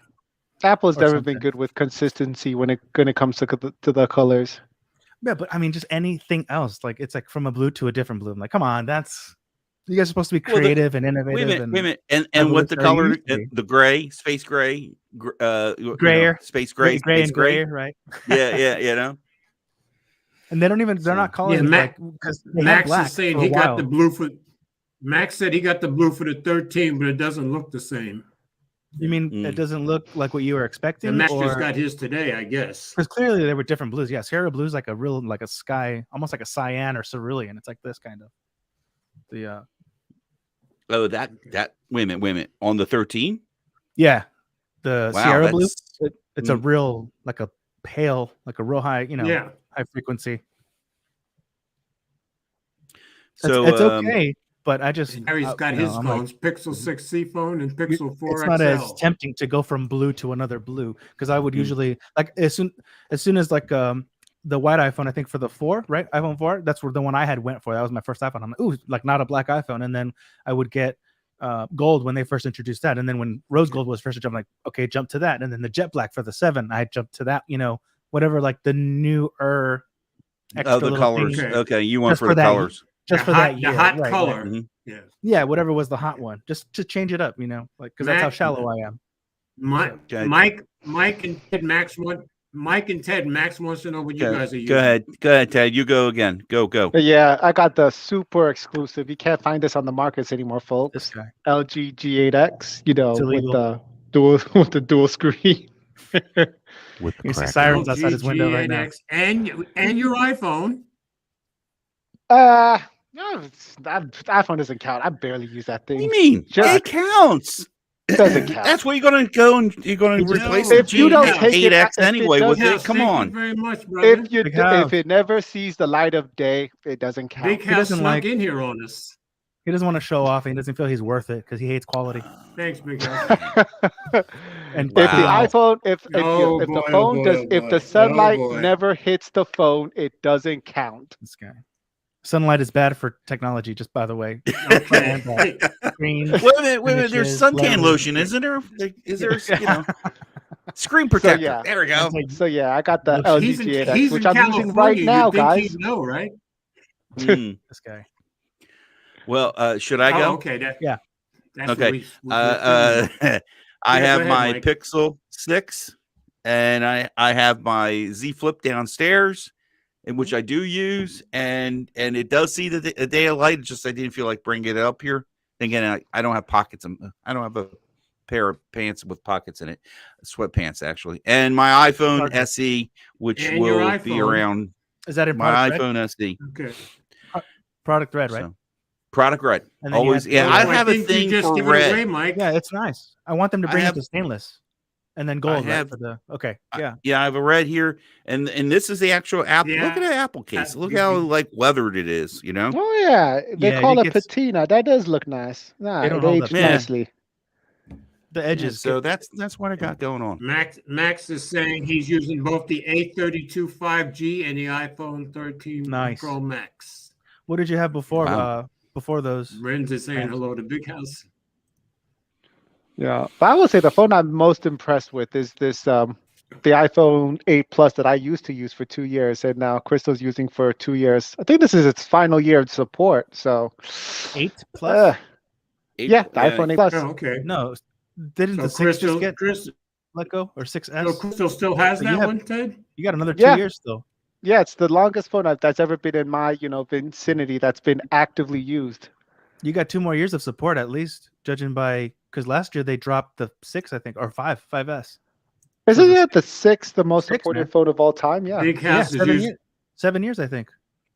Apple's Or never something. been good with consistency when it comes to the colors. Yeah, but I mean, just anything else. Like it's like from a blue to a different blue. I'm like, come on, you guys are supposed to be Well, creative and Wait a innovative minute, and wait a minute. And what the revolutionary color, used to be. the gray, space gray, Grayer. space gray, gray space and gray. grayer, right? Yeah, you know. And they're not calling it like because they had Max black is saying for a he got while. the blue for. Max said he got the blue for the 13, but it doesn't look the same. You mean it doesn't look like what you were expecting? And Max or just got his today, I guess. because clearly they were different blues. Yeah, Sierra blue is like a sky, almost like a cyan or cerulean. It's like this kind of the Oh, that wait a minute. On the 13? yeah, the Wow, Sierra blue. that's- It's a real like a pale, like a real high, Yeah. high frequency. So It's okay, but I just Harry's got his I'm like, phones, Pixel 6C phone and Pixel 4 it's XL. not as tempting to go from blue to another blue because I would usually like as soon as like the white iPhone, I think for the 4, right? iPhone 4, that's where the one I had went for. That was my first iPhone. I'm like, ooh, like not a black iPhone. And then I would get gold when they first introduced that. And then when rose gold was first, I'm like, okay, jump to that. And then the jet black for the 7, I jumped to that, whatever, like the newer extra the little colors. thing, Okay, you went Just for for the that colors. just The for that hot- year. the hot right, color. right. Mhm. Yeah. Yeah, whatever was the hot one, just to change it up, like because that's how Mac- shallow I am. Okay. Mike and Ted Max wants to know what you guys are using. Go ahead, Ted. You go again. Go. But yeah, I got the super exclusive. You can't find this on the markets anymore, This folks. guy. LG G8X, with illegal. the dual screen. With You see sirens outside his window right now. LG G8X and your iPhone. No, that iPhone doesn't count. I barely use that What do thing. you mean? Just- It counts. It doesn't count. That's where you're gonna go and you're gonna No, replace the if you don't take it- G8X if it anyway with doesn't- it. Come Thank on. you very much, brother. Big house. If it never sees the light of day, it doesn't count. Big House doesn't snuck like- in here on us. He doesn't want to show off and he doesn't feel he's worth it because he hates quality. Thanks, Big House. And If the Wow. iPhone, if Oh, the boy, phone oh, boy, does, oh, if boy. the sunlight Oh, boy. never hits the phone, it doesn't count. this guy. Sunlight is bad for technology, just by the way. Okay. Green. Wait a minute. There's Finishes, suntan layers. lotion, isn't there? Is there? Screen protector? yeah. There we go. So yeah, I got the Look, LG He's in G8X, which I'm California. using right You'd now, think guys. he'd know, right? Mm. This guy. Well, should I go? Oh, okay. Yeah. That's Okay. what we I Yeah, have go ahead, my Mike. Pixel 6, and I have my Z Flip downstairs, in which I do use, and it does see the day of light. It's just I didn't feel like bringing it up here. Again, I don't have pockets. I don't have a pair of pants with pockets in it, sweatpants actually, and my iPhone Okay. SE, which And your will be iPhone. around Is that in my product? iPhone SE. Okay. Product red, right? So, product red. And then you Always. have- Yeah, Oh, I I have a think you thing just for give it red. away, Mike. Yeah, it's nice. I want them to I bring have- it to stainless, and then I gold. Right, have- for the okay. I- Yeah, Yeah, I have a red here, and this is the actual apple. Yeah. Look at the apple case. Look you- how you- like weathered it is. You know. Oh yeah, they Yeah, call it it gets- patina. That does look nice. Nah, don't it hold aged up. Yeah. nicely. the Yeah, edges. so get- that's what I got going on. Max is saying he's using both the A32 5G and the iPhone 13 Nice. Pro Max. what did you have before? Wow. Before those. Renz is saying Thanks. hello to Big House. Yeah, but I would say the phone I'm most impressed with is this the iPhone 8 Plus that I used to use for 2 years, and now Crystal's using for 2 years. I think this is its final year of support. So 8 Plus? yeah, the iPhone 8 Plus. Oh, okay. No, didn't So the 6 Crystal, just get Crystal, let go or 6S? so Crystal still has So you that have- one, Ted? You got another 2 Yeah. years still. Yeah, it's the longest phone that's ever been in my vicinity that's been actively used. You got 2 more years of support at least, judging by because last year they dropped the 6, I think, or 5S. Isn't the it the sixth the most 6, supported man. phone of all time? Yeah. Big Yeah, House is 7 using. years. 7 years, I think.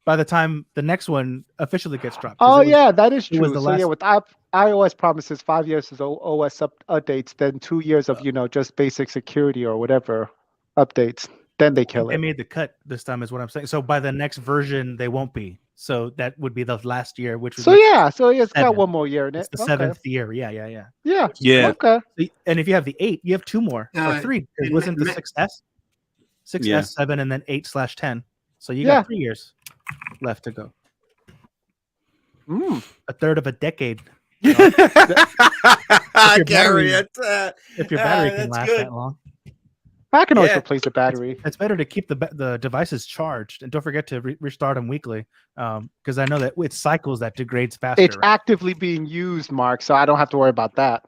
By the time the next one officially gets dropped. 'cause Oh it was- yeah, that is it was true. the So yeah, last- with iOS promises 5 years of OS updates, then 2 years of just basic security or whatever updates. Then they kill They it. made the cut this time, is what I'm saying. So by the next version, they won't be. So that would be the last year, which would So make yeah, so it's got 7. one more year in it's it. the 7th year. Yeah. Yeah. Yeah. Okay. And if you have the 8, you have 2 more or 3. It and wasn't the Ma- 6S, 6S, Yeah. 7, and then 8/10. So you Yeah. got 3 years left to go. Mm. A third of a decade. Gary, battery- that's, If your battery can that's last good. that long, I can always Yeah. replace the battery. it's better to keep the devices charged, and don't forget to restart them weekly, because I know that it's cycles that degrades faster. It's right? actively being used, Mark, so I don't have to worry about that.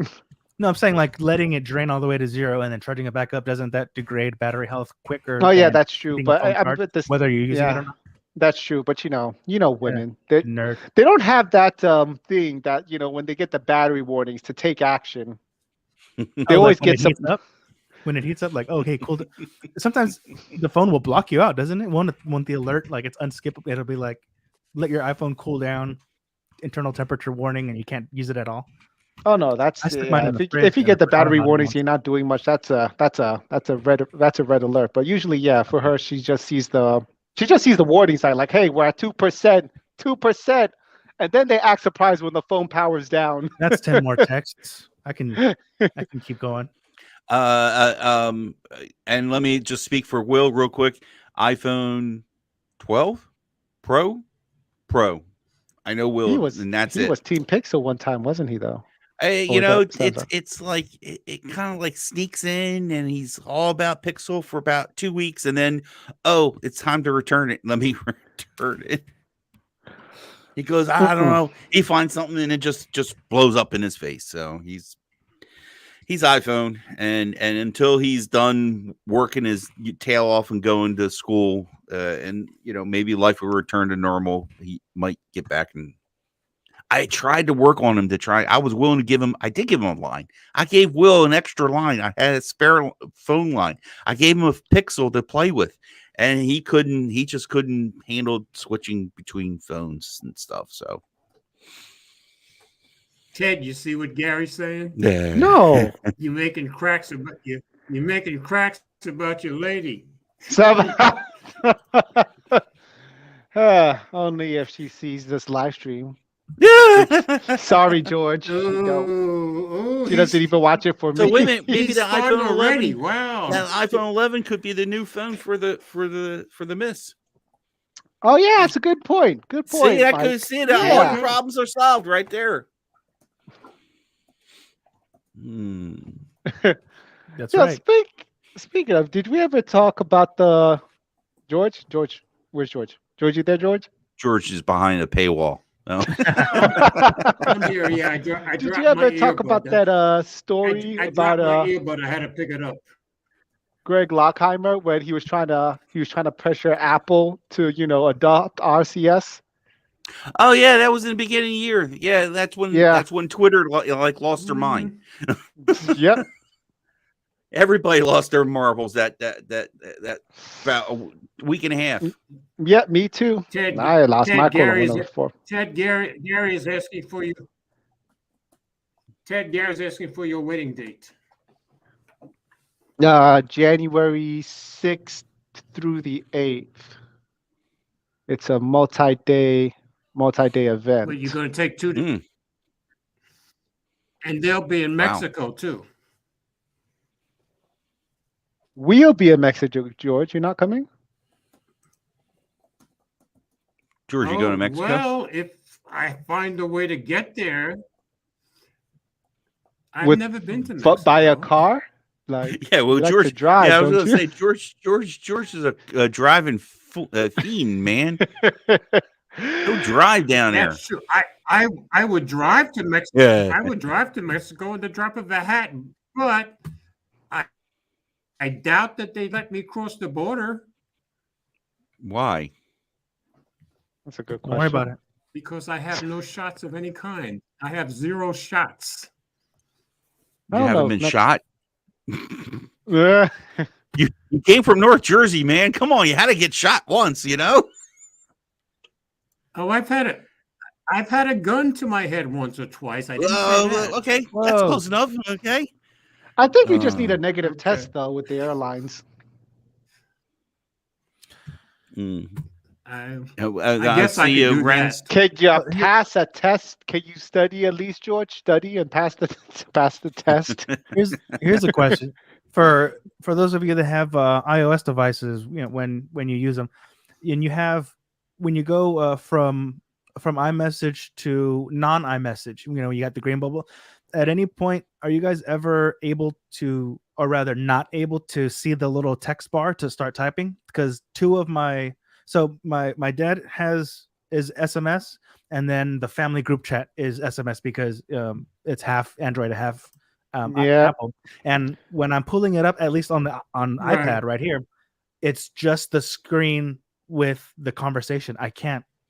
No, I'm saying like letting it drain all the way to 0 and then charging it back up. Doesn't that degrade battery health quicker? Oh yeah, than that's true. keeping But the phone I charged, bet this whether you're using it yeah. or not. That's true. But women, Nerd. they don't have that thing that when they get the battery warnings to take action. They Oh, always like when get it some. heats up. When it heats up, like, oh, okay, cool. Sometimes the phone will block you out, doesn't it? Won't the alert, like it's unskippable? It'll be like, let your iPhone cool down, internal temperature warning, and you can't use it at all. Oh no, that's I stick mine in the if fridge you and get I the forgot battery about it warnings, once. you're not doing much. That's a red alert. But usually, yeah, for her, she just sees the warning sign like, hey, we're at 2%, and then they act surprised when the phone powers down. That's 10 more texts. I can keep going. And let me just speak for Will real quick. iPhone 12 Pro. I know Will, He was and that's he it. was Team Pixel one time, wasn't he? Though. Hey, Or you was know, that Samsung? it's like it kind of like sneaks in, and he's all about Pixel for about 2 weeks, and then it's time to return it. Let me return it. He goes, I don't know. He finds something, and it just blows up in his face. So he's iPhone, and until he's done working his tail off and going to school, and maybe life will return to normal, he might get back. And I tried to work on him I was willing to give him. I did give him a line. I gave Will an extra line. I had a spare phone line. I gave him a Pixel to play with, and he just couldn't handle switching between phones and stuff. So Ted, you see what Gary's saying? No. You're making cracks about you. You're making cracks about your lady. Only if she sees this live stream. Yeah. Sorry, George. She doesn't even watch it for me. So wait a minute, maybe He's the starting iPhone already. 11. Wow. That iPhone 11 could be the new phone for the Miss. Oh yeah, it's a good point. Good point. See, I Mike. could see that all Yeah. the problems are solved right there. That's Yeah, right. speaking of, did we ever talk about the George? Where's George? George, you there, George? George is behind a paywall. No. I'm here. Yeah, I Did dropped you ever my talk earbud. about that story I about dropped my earbud. I had to pick it up. Greg Lockheimer when he was trying to pressure Apple to adopt RCS? Oh yeah, that was in the beginning of the year. Yeah, that's when Twitter lost their mind. Yep. Everybody lost their marbles that about a week and a half. Yeah, me too. Ted, I lost my Gary's, Corona before. Gary is asking for you. Ted, Gary's asking for your wedding date. January 6th through the 8th. It's a multi-day event. But you're going to take 2 days. Mm. And they'll be in Wow. Mexico too. We'll be in Mexico, George. You're not coming? George, you going to Mexico? Well, if I find a way to get there. I've never been to Mexico. But by a car? Like, Yeah, well, you like George. to drive, I was don't going to you? say George is a driving fiend, man. Go drive down there. That's true. I would drive to Mexico. Yeah. I would drive to Mexico at the drop of a hat, but I doubt that they let me cross the border Why? That's a good Don't question. worry about it. because I have no shots of any kind. I have 0 shots. I You don't haven't know, been Mex- shot. Yeah. You came from North Jersey, man. Come on, you had to get shot once, you know. Oh, I've had a gun to my head once or twice. I didn't say that. Okay, that's Whoa. close enough. Okay. I think we just need a Oh, negative okay. test, though, with the airlines. Mm. I I guess I see could you, do Renz. that. Can you Here- pass a test? Can you study at least, George? Study and pass the test. Here's a question for those of you that have iOS devices. You know, when you use them, and when you go from iMessage to non-iMessage, you know, you got the green bubble. At any point, are you guys ever able to, or rather not able to, see the little text bar to start typing? Because my dad is SMS, and then the family group chat is SMS because it's half Android, half Yeah. Apple. And when I'm pulling it up, at least on Right. iPad right here, it's just the screen with the conversation.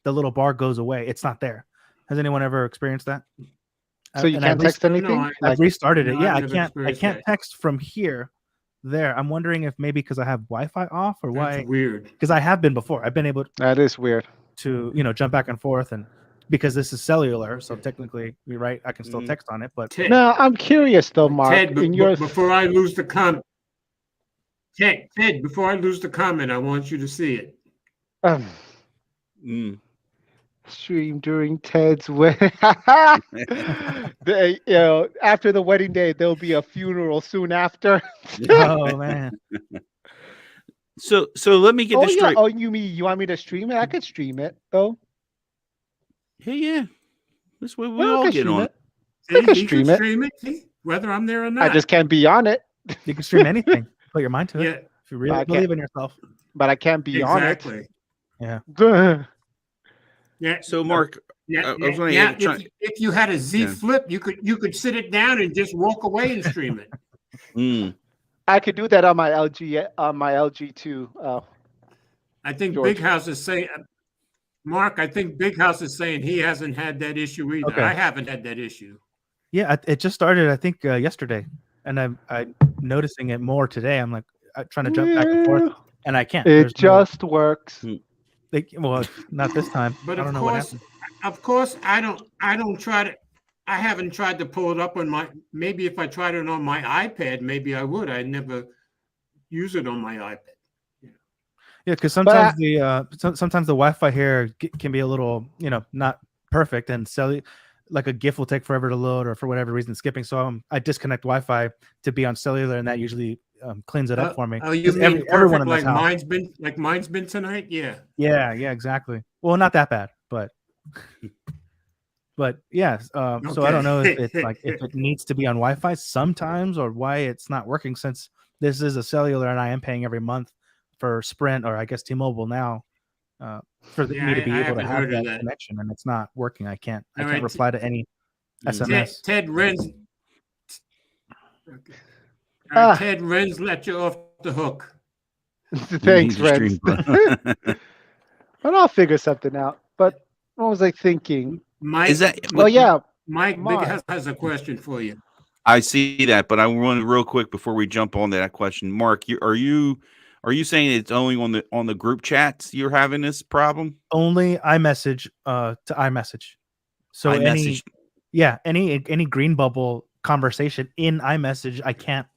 The little bar goes away. It's not there. Has anyone ever experienced that? So you And can't text no, anything? I- I've restarted it. No, Yeah, I've I never can't experienced that. text from here there. I'm wondering if maybe because I have Wi-Fi off or why, That's weird. because I have been before. I've been able That is weird. to, you know, jump back and forth, and because this is cellular, so technically you're right, I can still Mhm. text on it, but Ted, Now, I'm curious, though, Mark. Ted, in your before I lose the comment, Ted, before I lose the comment, I want you to see it. Mm. stream during Ted's wedding. After the wedding day, there'll be a funeral soon after. oh man, So let me get Oh this yeah. straight. Oh, you want me to stream it? I could stream it though. Yeah. This way we Well, I all can get stream on. it. See, can he stream can it. stream it, see, whether I'm there or not. I just can't be on it. you can stream anything. Put your mind to it. Yeah, If you really I can't- believe in yourself. But I can't be exactly. Yeah. on it. Yeah, So Mark, yeah, I was gonna yeah. try- If you had a Z Yeah. Flip, you could sit it down and just walk away and stream it. I could do that on my LG too. I think George. Big House is saying, Mark. I think Big House is saying he hasn't had that issue either. Okay. I haven't had that issue. Yeah, it just started, I think, yesterday, and I'm noticing it more today. I'm like trying to jump back and forth, and I can't. It There's no- just works. well, not this time. But I of don't know what course, happened. I don't try to. I haven't tried to pull it up on my. Maybe if I tried it on my iPad, maybe I would. I never use it on my iPad. Yeah, because sometimes sometimes the Wi-Fi here can be a little, not perfect, and like a GIF will take forever to load, or for whatever reason skipping. So I disconnect Wi-Fi to be on cellular, and that usually cleans it up for me. Oh, you 'Cause mean everyone perfect in this like house. mine's been tonight? Yeah. Yeah, exactly. Well, not that bad, but yeah. So I don't know if it's like if it needs to be on Wi-Fi sometimes, or why it's not working, since this is a cellular and I am paying every month for Sprint, or I guess T-Mobile now, for Yeah, me to be I able to haven't have heard of that that. connection, and it's not working. I can't All right. reply to any SMS. Ted Renz. Okay. Ah. Ted Renz let you off the hook. Thanks, Renz. But I'll figure something out. But what was I thinking? Mike, Is that Well, yeah. Mike Mark. Big has a question for you. I see that, but I want to real quick before we jump on that question, Mark. Are you saying it's only on the group chats you're having this problem? Only iMessage to iMessage. So iMessage. any green bubble conversation in iMessage, I can't.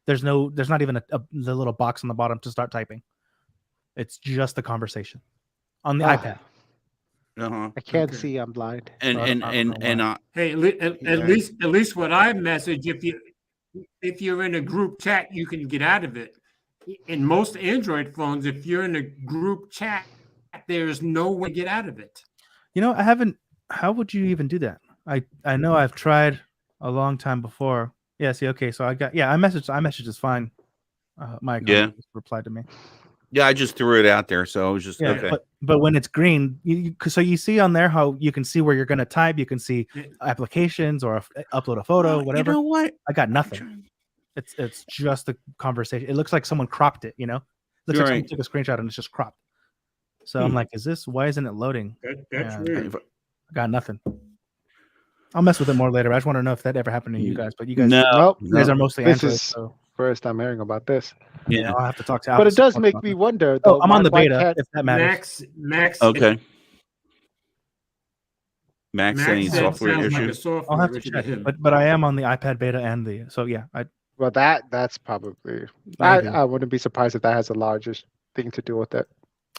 There's not even the little box on the bottom to start typing. It's just the conversation on the iPad. Uh-huh. I can't Okay. see. I'm blind. And I don't know why. Hey, at least what I message, if you're in a group chat, you can get out of it. In most Android phones, if you're in a group chat, there's no way to get out of it. I haven't. How would you even do that? I know I've tried a long time before. Yeah. See. Okay. So I got. Yeah. iMessage is fine. My account just replied to me. Yeah, I just threw it out there, so I was just Yeah. okay. But when it's green, so you see on there how you can see where you're going to type. You can see applications or upload a photo, whatever. You know what? I got nothing. It's just a conversation. It looks like someone cropped it. Looks like someone took a screenshot and it's just cropped. So I'm like, why isn't it loading? That's weird. I got nothing. I'll mess with it more later. I just want to know if that ever happened to you guys. But you guys, Nope. you guys are mostly This Android. is So first I'm hearing about this. Yeah. I'll have to talk to But Apple it does support make about me it. wonder. Though, I'm on the why beta. can't- If that matters. Max. Okay. Max saying Max said software sounds issue. like a software I'll have to issue check. him. But I am on the iPad beta and the Well, that's probably. Maybe. I wouldn't be surprised if that has the largest thing to do with it.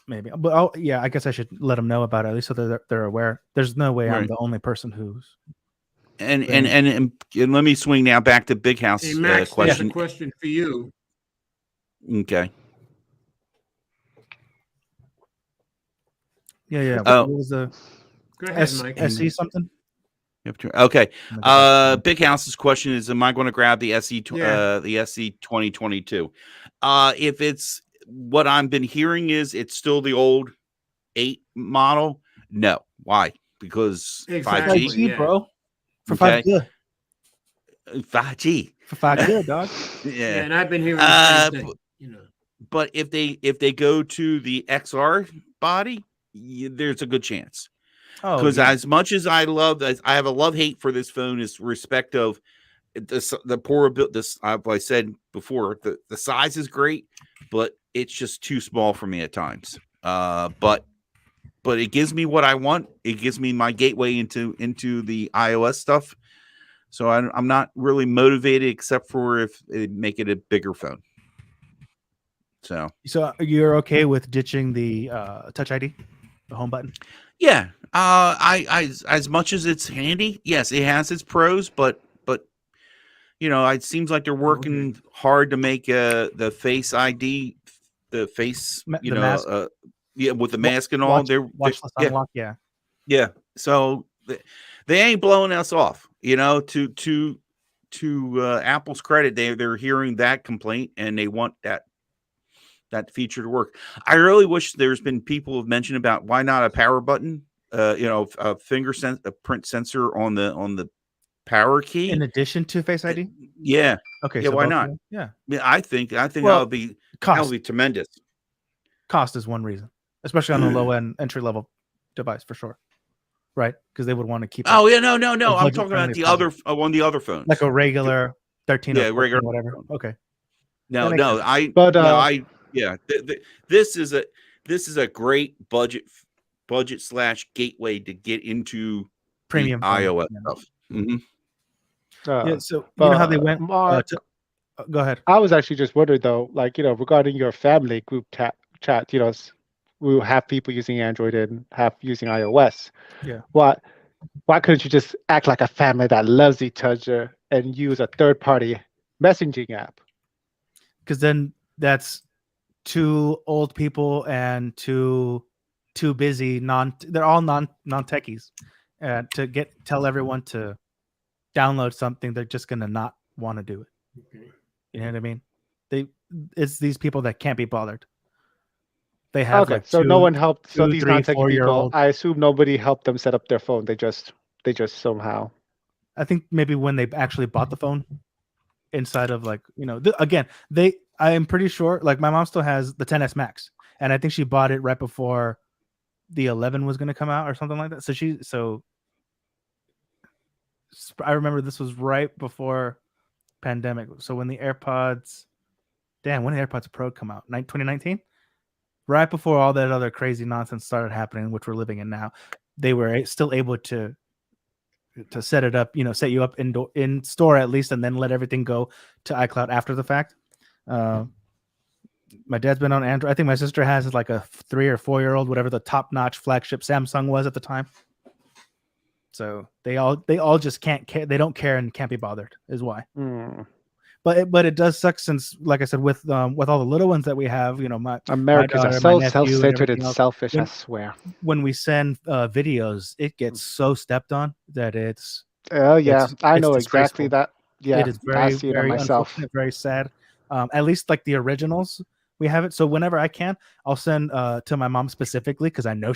maybe. But I guess I should let them know about it at least so they're aware. There's no way I'm Right. the only person who's. And let me swing now back to Big House Hey, Max, there's question. a question for you. Okay. Yeah. Oh. What was the Go ahead, Mike. SC something? Okay. Big House's question is: am I going to grab the SE the SE 2022? If it's what I've been hearing is it's still the old 8 model. No. Why? Because Exactly. 5G, Yeah. Bro. For Okay. 5G. 5G. For 5G, dog. Yeah, and I've been hearing the same thing. But if they go to the XR body, there's a good chance. Because as much as I have a love-hate for this phone, is respect of the poor this I said before, the size is great, but it's just too small for me at times. But it gives me what I want. It gives me my gateway into the iOS stuff. So I'm not really motivated except for if they make it a bigger phone. So you're okay with ditching the Touch ID, the home button? Yeah. I as much as it's handy, yes, it has its pros, but it seems like they're working hard to make the Face ID, the face, the mask. With the mask and all. They're watchless unlock, yeah. So they ain't blowing us off. To Apple's credit, they're hearing that complaint and they want that feature to work. I really wish there's been people who've mentioned about why not a power button, a print sensor on the power key in addition to Face ID. Yeah. Okay. Yeah. So Why not? Yeah. I think that'll be tremendous. Cost is one reason, especially on the low end entry level device for sure. Right, because they would want to keep. Oh yeah, no. I'm talking about the other on the other phones, like a regular 13 or 14, regular whatever. phone. Okay. No, this is a great budget / gateway to get into premium iOS stuff. Mm-hmm. So you know how they went. Mark, go ahead. I was actually just wondering though, regarding your family group chat, we have people using Android and half using iOS. Yeah. Why couldn't you just act like a family that loves each other and use a third-party messaging app? Because then that's two old people and too busy. They're all non techies, to tell everyone to download something. They're just gonna not want to do it. Okay. You know what I mean? It's these people that can't be bothered. They have so no one helped. So these 3, non-tech 4-year-old. people, I assume nobody helped them set up their phone. They just somehow. I think maybe when they actually bought the phone, inside of I am pretty sure. Like my mom still has the 10s Max, and I think she bought it right before the 11 was going to come out or something like that. So I remember this was right before pandemic. So when the AirPods, when did the AirPods Pro come out? 2019? Right before all that other crazy nonsense started happening, which we're living in now. They were still able to set it up, set you up in store at least, and then let everything go to iCloud after the fact. My dad's been on Android. I think my sister has like a 3 or 4 year old, whatever the top notch flagship Samsung was at the time. So they all just can't care. They don't care and can't be bothered is why. But it does suck since, like I said, with all the little ones that we have, Americans my are daughter, so my nephew, self-centered and everything else. selfish. I swear. When we send videos, it gets so stepped on that it's. Oh yeah, I know disgraceful. exactly that. Yeah, it is I very, see it very myself. unfortunate, very sad. At least like the originals, we have it. So whenever I can, I'll send to my mom specifically because I know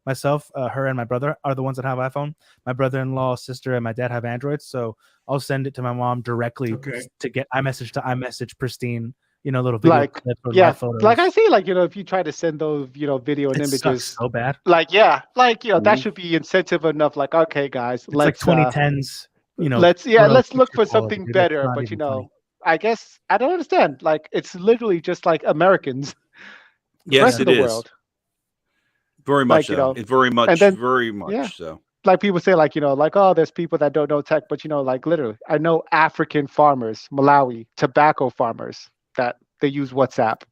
myself, her and my brother are the ones that have iPhone. My brother-in-law, sister, and my dad have Android. So I'll send it to my mom directly to get iMessage to iMessage pristine, little video clips or live photos. Like I see, if you try to send those, video and images, sucks so bad. That should be incentive enough. Like, okay, guys, let's 2010s. Let's look for something quality, better. But funny. I guess I don't understand. Like, it's literally just like Americans. Yes, rest of the is. World. Very much so. It's very much, very much so. Like people say, oh, there's people that don't know tech, but literally, I know African farmers, Malawi, tobacco farmers that they use WhatsApp.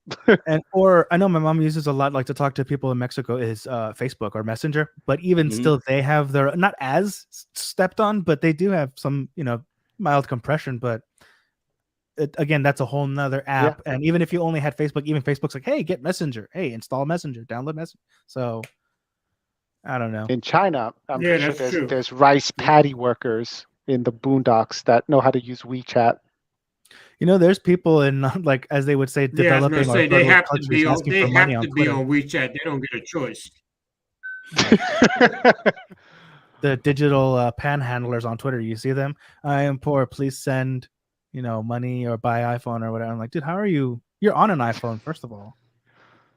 Or I know my mom uses a lot, to talk to people in Mexico is Facebook or Messenger, but even still, they have their not as stepped on, but they do have some, mild compression. But again, that's a whole nother app. Yeah. And even if you only had Facebook, even Facebook's like, hey, get Messenger. Hey, install Messenger, download Messenger. So I don't know. In China, I'm sure there's rice paddy workers in the boondocks that know how to use WeChat. There's people in as they would say, developing or they have to be on WeChat. They don't get a choice. The digital panhandlers on Twitter, you see them. I am poor. Please send, money or buy iPhone or whatever. I'm like, dude, how are you? You're on an iPhone, first of all.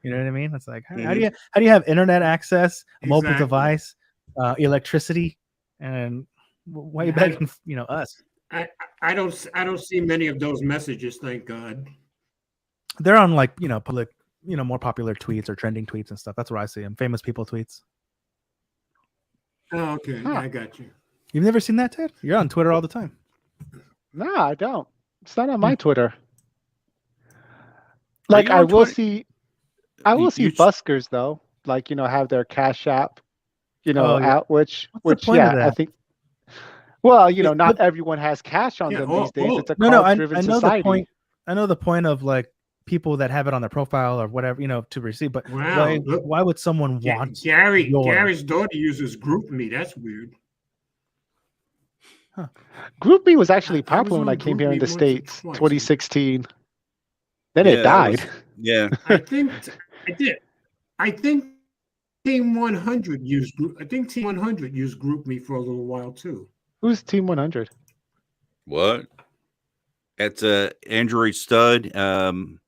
You know what I mean? It's like, how do you have internet access, a mobile device, electricity, and why are you begging, us? I don't see many of those messages, thank God. They're on public, more popular tweets or trending tweets and stuff. That's where I see them. Famous people tweets. Oh, okay. Huh. I got you. You've never seen that, Ted? You're on Twitter all the time. No, I don't. It's not on my Twitter. I will see buskers though. Have their Cash App, out, which I think. Well, not everyone has cash on them these days. It's a card-driven society. I know the point of people that have it on their profile or whatever, to receive. But why would someone want? Gary's daughter uses GroupMe. That's weird. Huh. GroupMe was actually popular when I came here in the States, 2016. Then it died. I think Team 100 used GroupMe for a little while too. Who's Team 100? What? That's Android Stud, Alan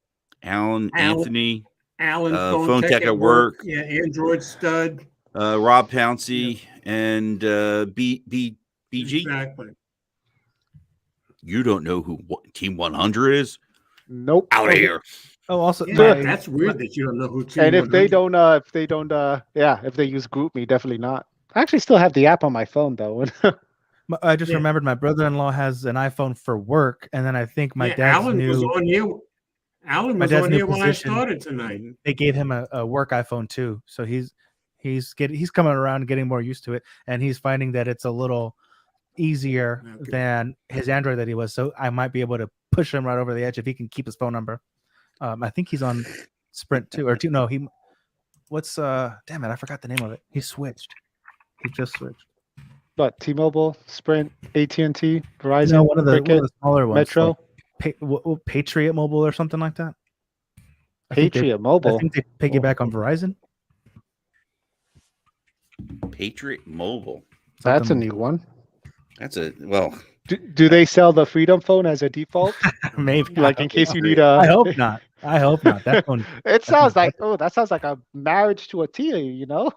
Anthony, Alan Phone Tech at Work. Yeah, Android Stud. Rob Pouncey and BG. Exactly. You don't know who Team 100 is? Nope. Out of here. Oh, also, that's weird that you don't know who Team 100 is. And if they use GroupMe, definitely not. I actually still have the app on my phone though. I just remembered my brother-in-law has an iPhone for work, and then I think my dad's Alan was on here when I started tonight. They gave him a work iPhone too, so he's coming around getting more used to it, and he's finding that it's a little easier than his Android that he was. So I might be able to push him right over the edge if he can keep his phone number. I think he's on Sprint too, no, he. What's damn it, I forgot the name of it. He switched. He just switched. But T-Mobile, Sprint, AT&T, Verizon, no, one of the smaller ones, Metro, Patriot Mobile or something like that. Patriot Mobile. I think they piggyback on Verizon. Patriot Mobile. That's a new one. That's Do they sell the Freedom Phone as a default? Maybe. Like in case you need I a. hope not. I hope not. That one. It sounds like that sounds like a marriage to a T, you know?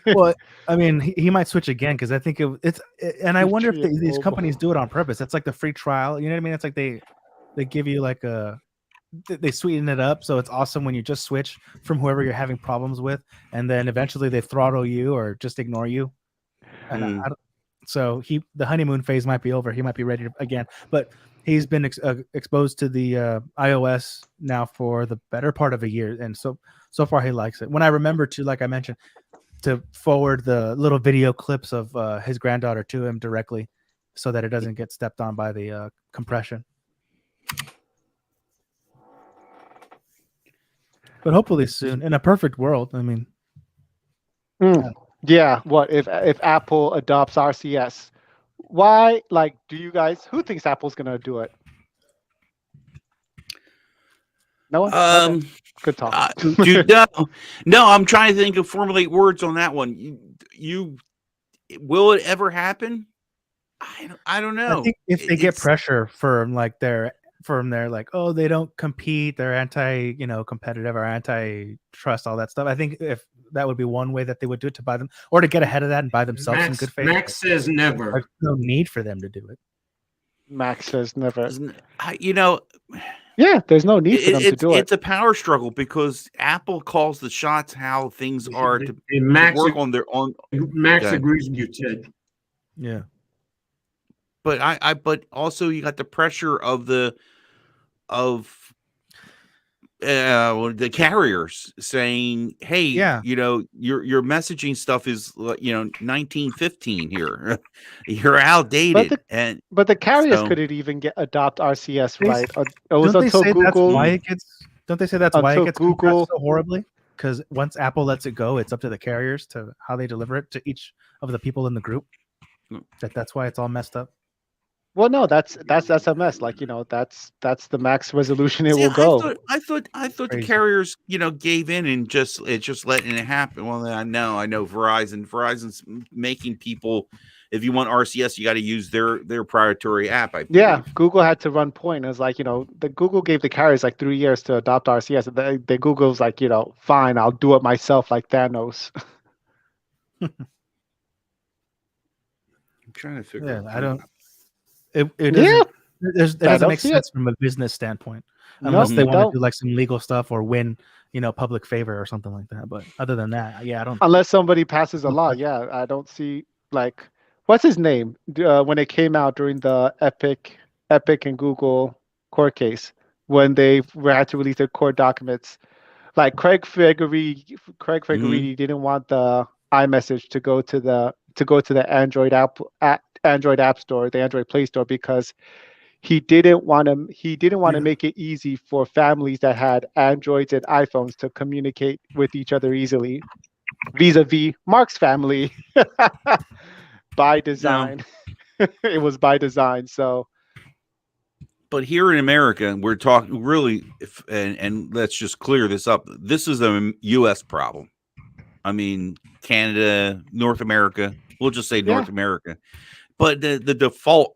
Well, I mean, he might switch again because I think and I wonder if Tree these mobile. companies do it on purpose. That's like the free trial. You know what I mean? It's like they give you like they sweeten it up so it's awesome when you just switch from whoever you're having problems with, and then eventually they throttle you or just ignore you. And so the honeymoon phase might be over. He might be ready again, but he's been exposed to the iOS now for the better part of a year, and so far he likes it. When I remember to, like I mentioned, to forward the little video clips of his granddaughter to him directly, so that it doesn't get stepped on by the compression. But hopefully soon, in a perfect world. I mean, yeah. What if Apple adopts RCS? Why? Like, do you guys? Who thinks Apple's gonna do it? No one. Okay. Good talk. Dude, no. I'm trying to think of formulate words on that one. You will it ever happen? I don't know. I think if they get pressure from their like, oh, they don't compete, they're competitive or antitrust, all that stuff. I think if that would be one way that they would do it, to buy them or to get ahead of that and buy themselves in good faith. Max says never. There's no need for them to do it. Max says never. Yeah, there's no need for them to do it. It's a power struggle because Apple calls the shots how things are to work on their own. Max agrees with you, Ted. Yeah. But but also you got the pressure of the carriers saying, hey, your messaging stuff is 1915 here. You're outdated. But the carriers couldn't even adopt RCS, right? It was until Google. Don't they say that's why it gets compressed so horribly? Because once Apple lets it go, it's up to the carriers to how they deliver it to each of the people in the group. That's why it's all messed up. Well, no, that's a mess. Like, that's the max resolution it will go. I thought the carriers, gave in and just letting it happen. Well, I know Verizon's making people, if you want RCS, you got to use their proprietary app. Yeah, Google had to run point. It was like, the Google gave the carriers like 3 years to adopt RCS. The Google's like, fine, I'll do it myself, like Thanos. I'm trying to figure out. I don't. It doesn't. It doesn't make sense from a business standpoint, unless they want to do like some legal stuff or win, public favor or something like that. But other than that, I don't. Unless somebody passes a law, I don't see like what's his name when it came out during the Epic and Google court case when they had to release their court documents. Like Craig Federighi didn't want the iMessage to go to the Android App Store, the Android Play Store, because he didn't want to make it easy for families that had Androids and iPhones to communicate with each other easily, vis-a-vis Mark's family. By design. No. It was by design. So, but here in America, we're talking really, and let's just clear this up. This is a U.S. problem. I mean, Canada, North America. We'll just say North America. But the default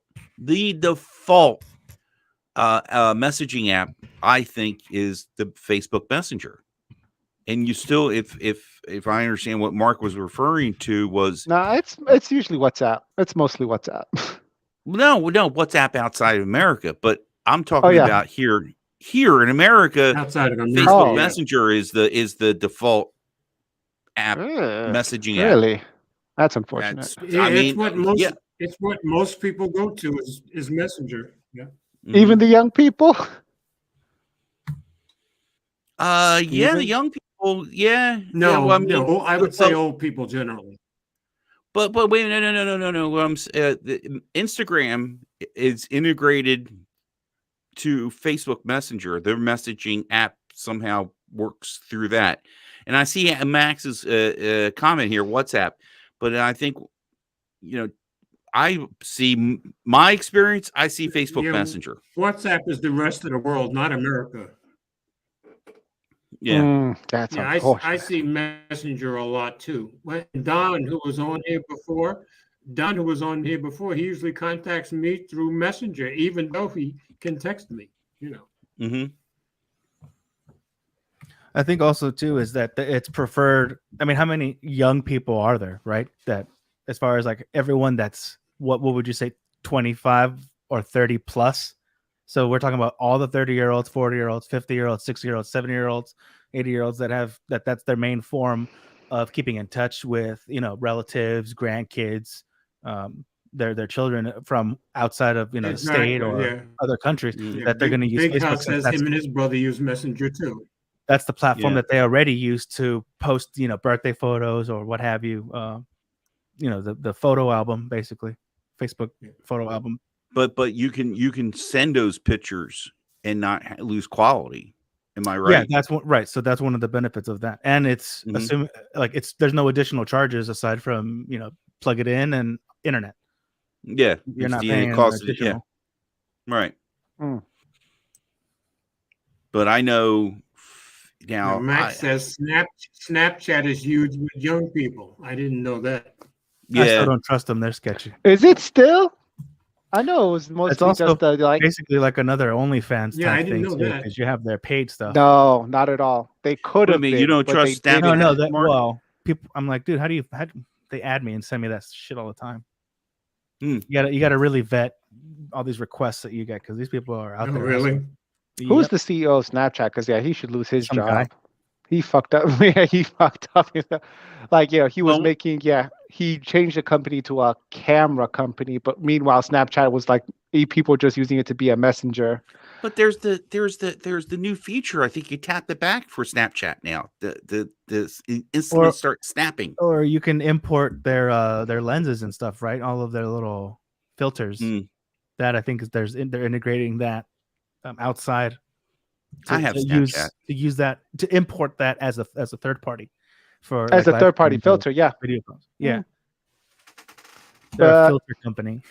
messaging app, I think, is the Facebook Messenger. And you still, if I understand what Mark was referring to, was it's usually WhatsApp. It's mostly WhatsApp. No, WhatsApp outside of America. But I'm talking about here in America. Outside of America, Facebook Messenger is the default app messaging app. Really, that's unfortunate. It's what most people go to is Messenger. Yeah. Even the young people. The young people. Yeah. No, I would say old people generally. But wait, no. Instagram is integrated to Facebook Messenger. Their messaging app somehow works through that. And I see Max's comment here, WhatsApp. But I think, I see my experience. I see Facebook Messenger. WhatsApp is the rest of the world, not America. Yeah, that's I see Messenger a lot too. When Don, who was on here before, Don, who was on here before, he usually contacts me through Messenger, even though he can text me. Mm-hmm. I think also too is that it's preferred. I mean, how many young people are there, right? That as far as like everyone that's what would you say 25 or 30 plus? So we're talking about all the 30-year-olds, 40-year-olds, 50-year-olds, 60-year-olds, 70-year-olds, 80-year-olds that have that's their main form of keeping in touch with, relatives, grandkids, their children from outside of, the state or other countries that they're going to use Big Facebook. House says him and his brother use Messenger too. That's the platform that they already use to post, birthday photos or what have you. The photo album, basically, Facebook photo album. But you can send those pictures and not lose quality. Am I right? Yeah, that's right. So that's one of the benefits of that, and it's assuming there's no additional charges aside from plug it in and internet. Yeah, you're not paying additional. Yeah. Right. But I know now. Max says Snapchat is used with young people. I didn't know that. Yeah. I still don't trust them. They're sketchy. Is it still? I know it was mostly it's also just basically like another OnlyFans Yeah, type I didn't thing know that. because you have their paid stuff. No, not at all. They could have been. You don't trust Snapchat? No. Well, people. I'm like, dude, how do they add me and send me that shit all the time? You gotta really vet all these requests that you get because these people are out there. Really? Who's the CEO of Snapchat? Because he should lose his job. Guy. He fucked up. He fucked up. He was making. He changed the company to a camera company, but meanwhile, Snapchat was like people just using it to be a messenger. But there's the new feature. I think you tap the back for Snapchat now. The instantly start snapping. Or you can import their lenses and stuff, right? All of their little filters. That I think they're integrating that outside. I have Snapchat. To use that to import that as a third party for a third party filter. Yeah, video phones. Yeah, they're a filter company.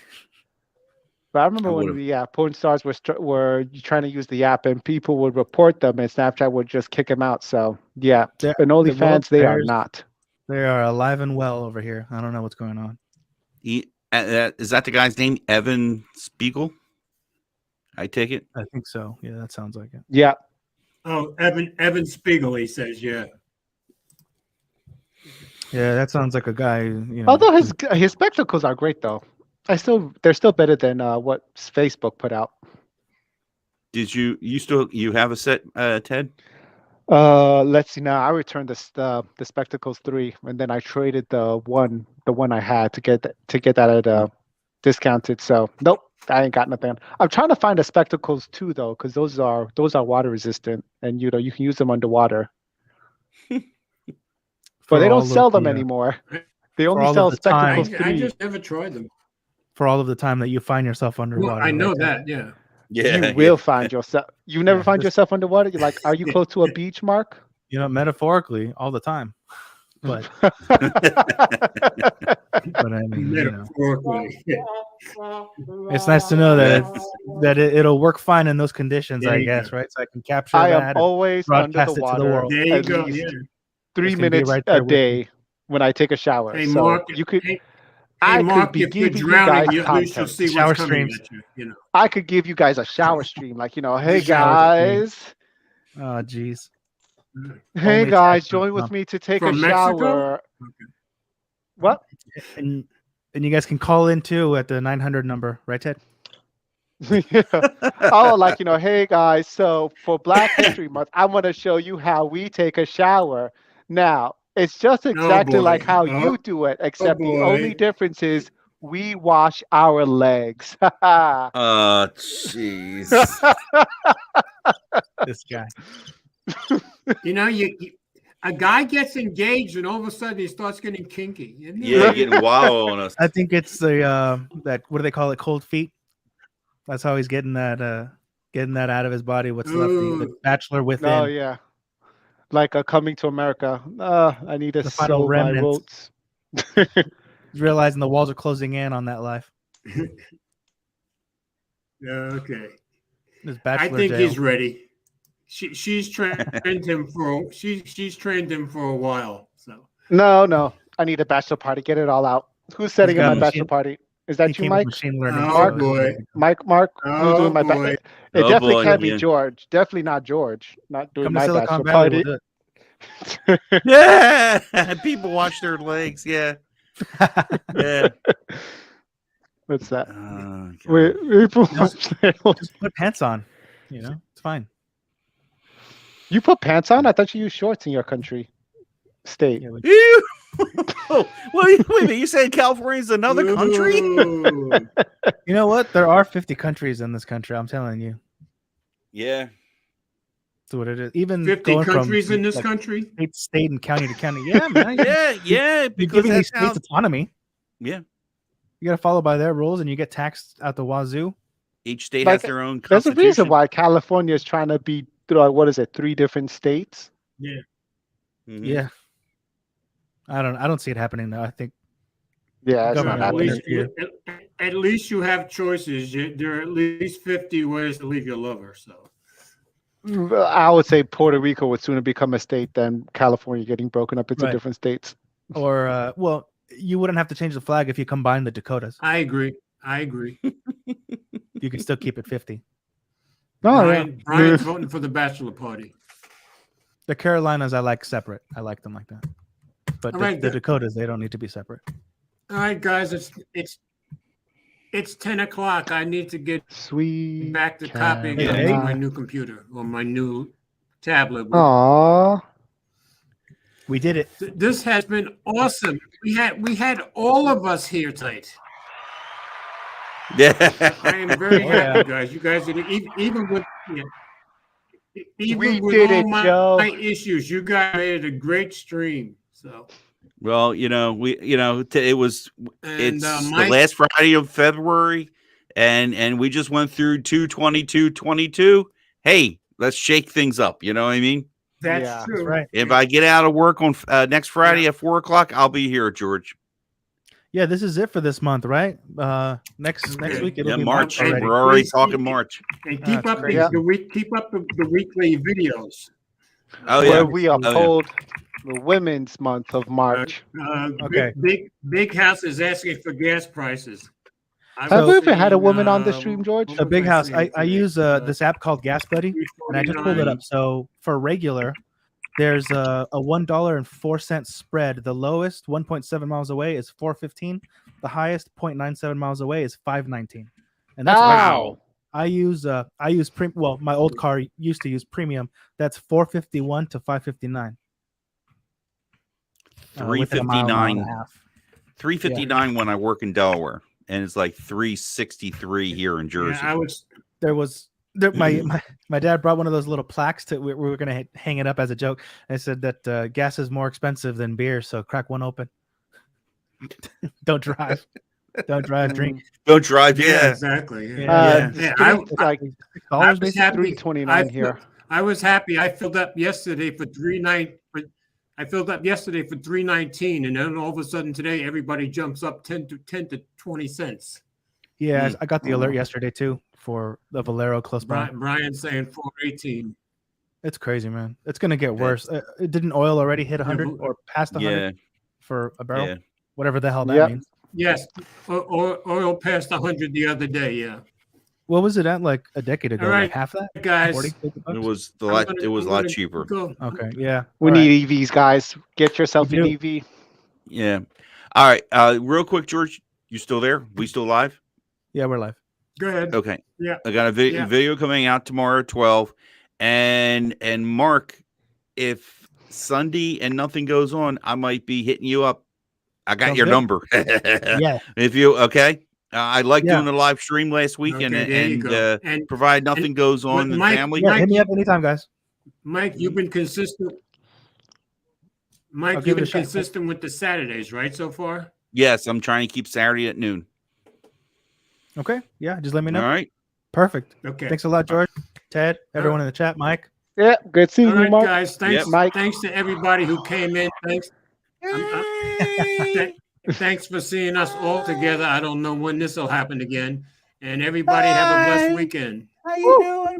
But I remember when the porn stars were trying to use the app and people would report them and Snapchat would just kick them out. So and OnlyFans, they are not. They are alive and well over here. I don't know what's going on. Is that the guy's name? Evan Spiegel? I take it. I think so. Yeah, that sounds like it. Yeah. Oh, Evan Spiegel, he says, yeah. Yeah, that sounds like a guy. Although his spectacles are great though. They're still better than what Facebook put out. Did you have a set, Ted? Let's see now. I returned the Spectacles 3, and then I traded the one I had to get that at discounted. So nope, I ain't got nothing. I'm trying to find the Spectacles 2 though, because those are water resistant, and you can use them underwater. But they don't sell them anymore. They only sell Spectacles 3. I just never tried them. For all of the time that you find yourself underwater. Well, I know that, yeah. Yeah, you will find yourself. You never find yourself underwater. You're like, are you close to a beach, Mark? Metaphorically, all the time. But, I mean, metaphorically, it's nice to know that it'll work fine in those conditions. I guess, right? So I can capture. I am always under the water. There you go. Yeah. 3 minutes a day when I take a shower. Hey, so Mark, you could. Hey, Mark, if you're drowning, at least you'll see what's coming at you. I could give you guys a shower stream, hey guys. Oh, geez. Hey guys, join with me to take a shower. Okay. What? And you guys can call in too at the 900 number, right, Ted? Yeah. Oh, hey guys. So for Black History Month, I'm going to show you how we take a shower. Now, it's just exactly like how you do it, except the only difference is we wash our legs. Jeez. This guy. A guy gets engaged and all of a sudden he starts getting kinky. Yeah, getting wild on us. I think it's the that what do they call it? Cold feet. That's how he's getting that out of his body. What's left? The Bachelor Within. Oh yeah. Like Coming to America. I need to sew my roots. He's realizing the walls are closing in on that life. Okay. I think he's ready. She's trained him she's trained him for a while. So no. I need a bachelor party. Get it all out. Who's setting He's up got my machine- bachelor party? Is He that you, came with Mike? machine learning. Oh, so- boy. Mark, who's Oh, doing my boy. It Oh, definitely boy, can't be yeah. George. Definitely not George. Not doing Come to my Silicon bachelor Valley. party. We'll do it. Yeah, people wash their legs. Yeah, yeah. What's that? God. People No. wash their legs. Just put pants on. You know, it's fine. You put pants on? I thought you used shorts in your country. State. Yeah, we- Ew. Oh, wait a minute. You said California's another country? Ooh. You know what? There are 50 countries in this country. I'm telling you. Yeah. That's what it is. Even 50 going countries from in this like, country? state and county to county. Yeah, man. Yeah. You're Because giving these that's how. states autonomy. Yeah. You got to follow by their rules, and you get taxed out the wazoo. Each state Like, has their own There's a constitution. reason why California is trying to be, what is it, 3 different states? Yeah. Mhm. Yeah. I don't see it happening though. I think Yeah, it's Government not will happening. At least you have choices. There are at least 50 ways to leave your lover. So I would say Puerto Rico would sooner become a state than California getting broken up into Right. different states. or well, you wouldn't have to change the flag if you combine the Dakotas. I agree. You can still keep it 50. Oh, Brian's voting for the bachelor party. The Carolinas I like separate. I like them like that. But All the, right, the good. Dakotas, they don't need to be separate. All right, guys, it's 10 o'clock. I need to get Sweet. back to copying Hey. on my new computer or my new tablet. Aw. We did it. This has been awesome. We had all of us here tonight. Yeah. I am very Yeah. happy, guys. You guys did it. Even with even We with did all it, my, Joe. my issues, you guys made it a great stream. So Well, it was and it's the Mike, last Friday of February, and we just went through 2/22/22. Hey, let's shake things up. You know what I mean? that's Yeah, true. That's right. If I get out of work on next Friday at 4:00, I'll be here, George. Yeah, this is it for this month, right? Next Okay. week it'll Yeah, be March. already. We're already Please talking keep- March. And keep That's up great. keep up the weekly videos. Oh Where yeah. we uphold the Women's Month of March. Okay. Big House is asking for gas prices. Have we ever had a woman on the stream, George? A big house. I use this app called Gas Buddy, and I just pulled it up. So for regular, there's a $1.04 spread. The lowest 1.7 miles away is 4.15. The highest 0.97 miles away is 5.19. And that's Wow. I use well, my old car used to use premium. That's 4.51 to 5.59. Within a mile, mile and a 359. half. 359 when I work in Delaware, and it's like 363 here in Jersey. My dad brought one of those little plaques to we were gonna hang it up as a joke. I said that gas is more expensive than beer, so crack one open. Don't drive. Drink. Don't drive. Yeah, Yeah. exactly. Yeah. Yeah. Yeah, It's like I was $6 happy. $3.29 here. I was happy. I filled up yesterday for $3.19, and then all of a sudden today everybody jumps up 10 to 20 cents. Yeah, I got the alert yesterday too for the Valero close by. Brian saying 4.18. It's crazy, man. It's gonna get worse. Didn't oil already hit 100 or past 100 Yeah. for a barrel? Yeah. Whatever the hell that Yep. means. Yes, oil passed 100 the other day. Yeah, What was it at like a decade ago? All right, Like half that? guys. 40, 50 bucks? It was I'm a lot. gonna- It was a I'm lot gonna cheaper. Go. Okay, yeah. We All right. need EVs, guys. Get yourself We an do. EV. Yeah. All right. Real quick, George, you still there? We still live? Yeah, we're live. Go ahead. Okay. Yeah. I got a Yeah. video coming out tomorrow at 12. And Mark, if Sunday and nothing goes on, I might be hitting you up. I got Sounds your good. number. Yeah. If you okay. I like Yeah. doing a live stream last week Okay, there you and go. And provide nothing goes on in the Mike- family. Yeah, Mike, hit me up anytime, guys. Mike, you've been consistent. Mike, I'll give you've it a been shot. consistent with the Saturdays, right? So far. Yes, I'm trying to keep Saturday at noon. Okay. Yeah, just let me know. All right. Perfect. Okay. Thanks a lot, George, Ted, everyone in the chat, Mike. Yeah, good seeing All you, right, Mark. guys. Thanks, Yep. Mike. Thanks to everybody who came in. Thanks for seeing us all together. I don't know when this will happen again. And everybody have a blessed weekend. How you doing?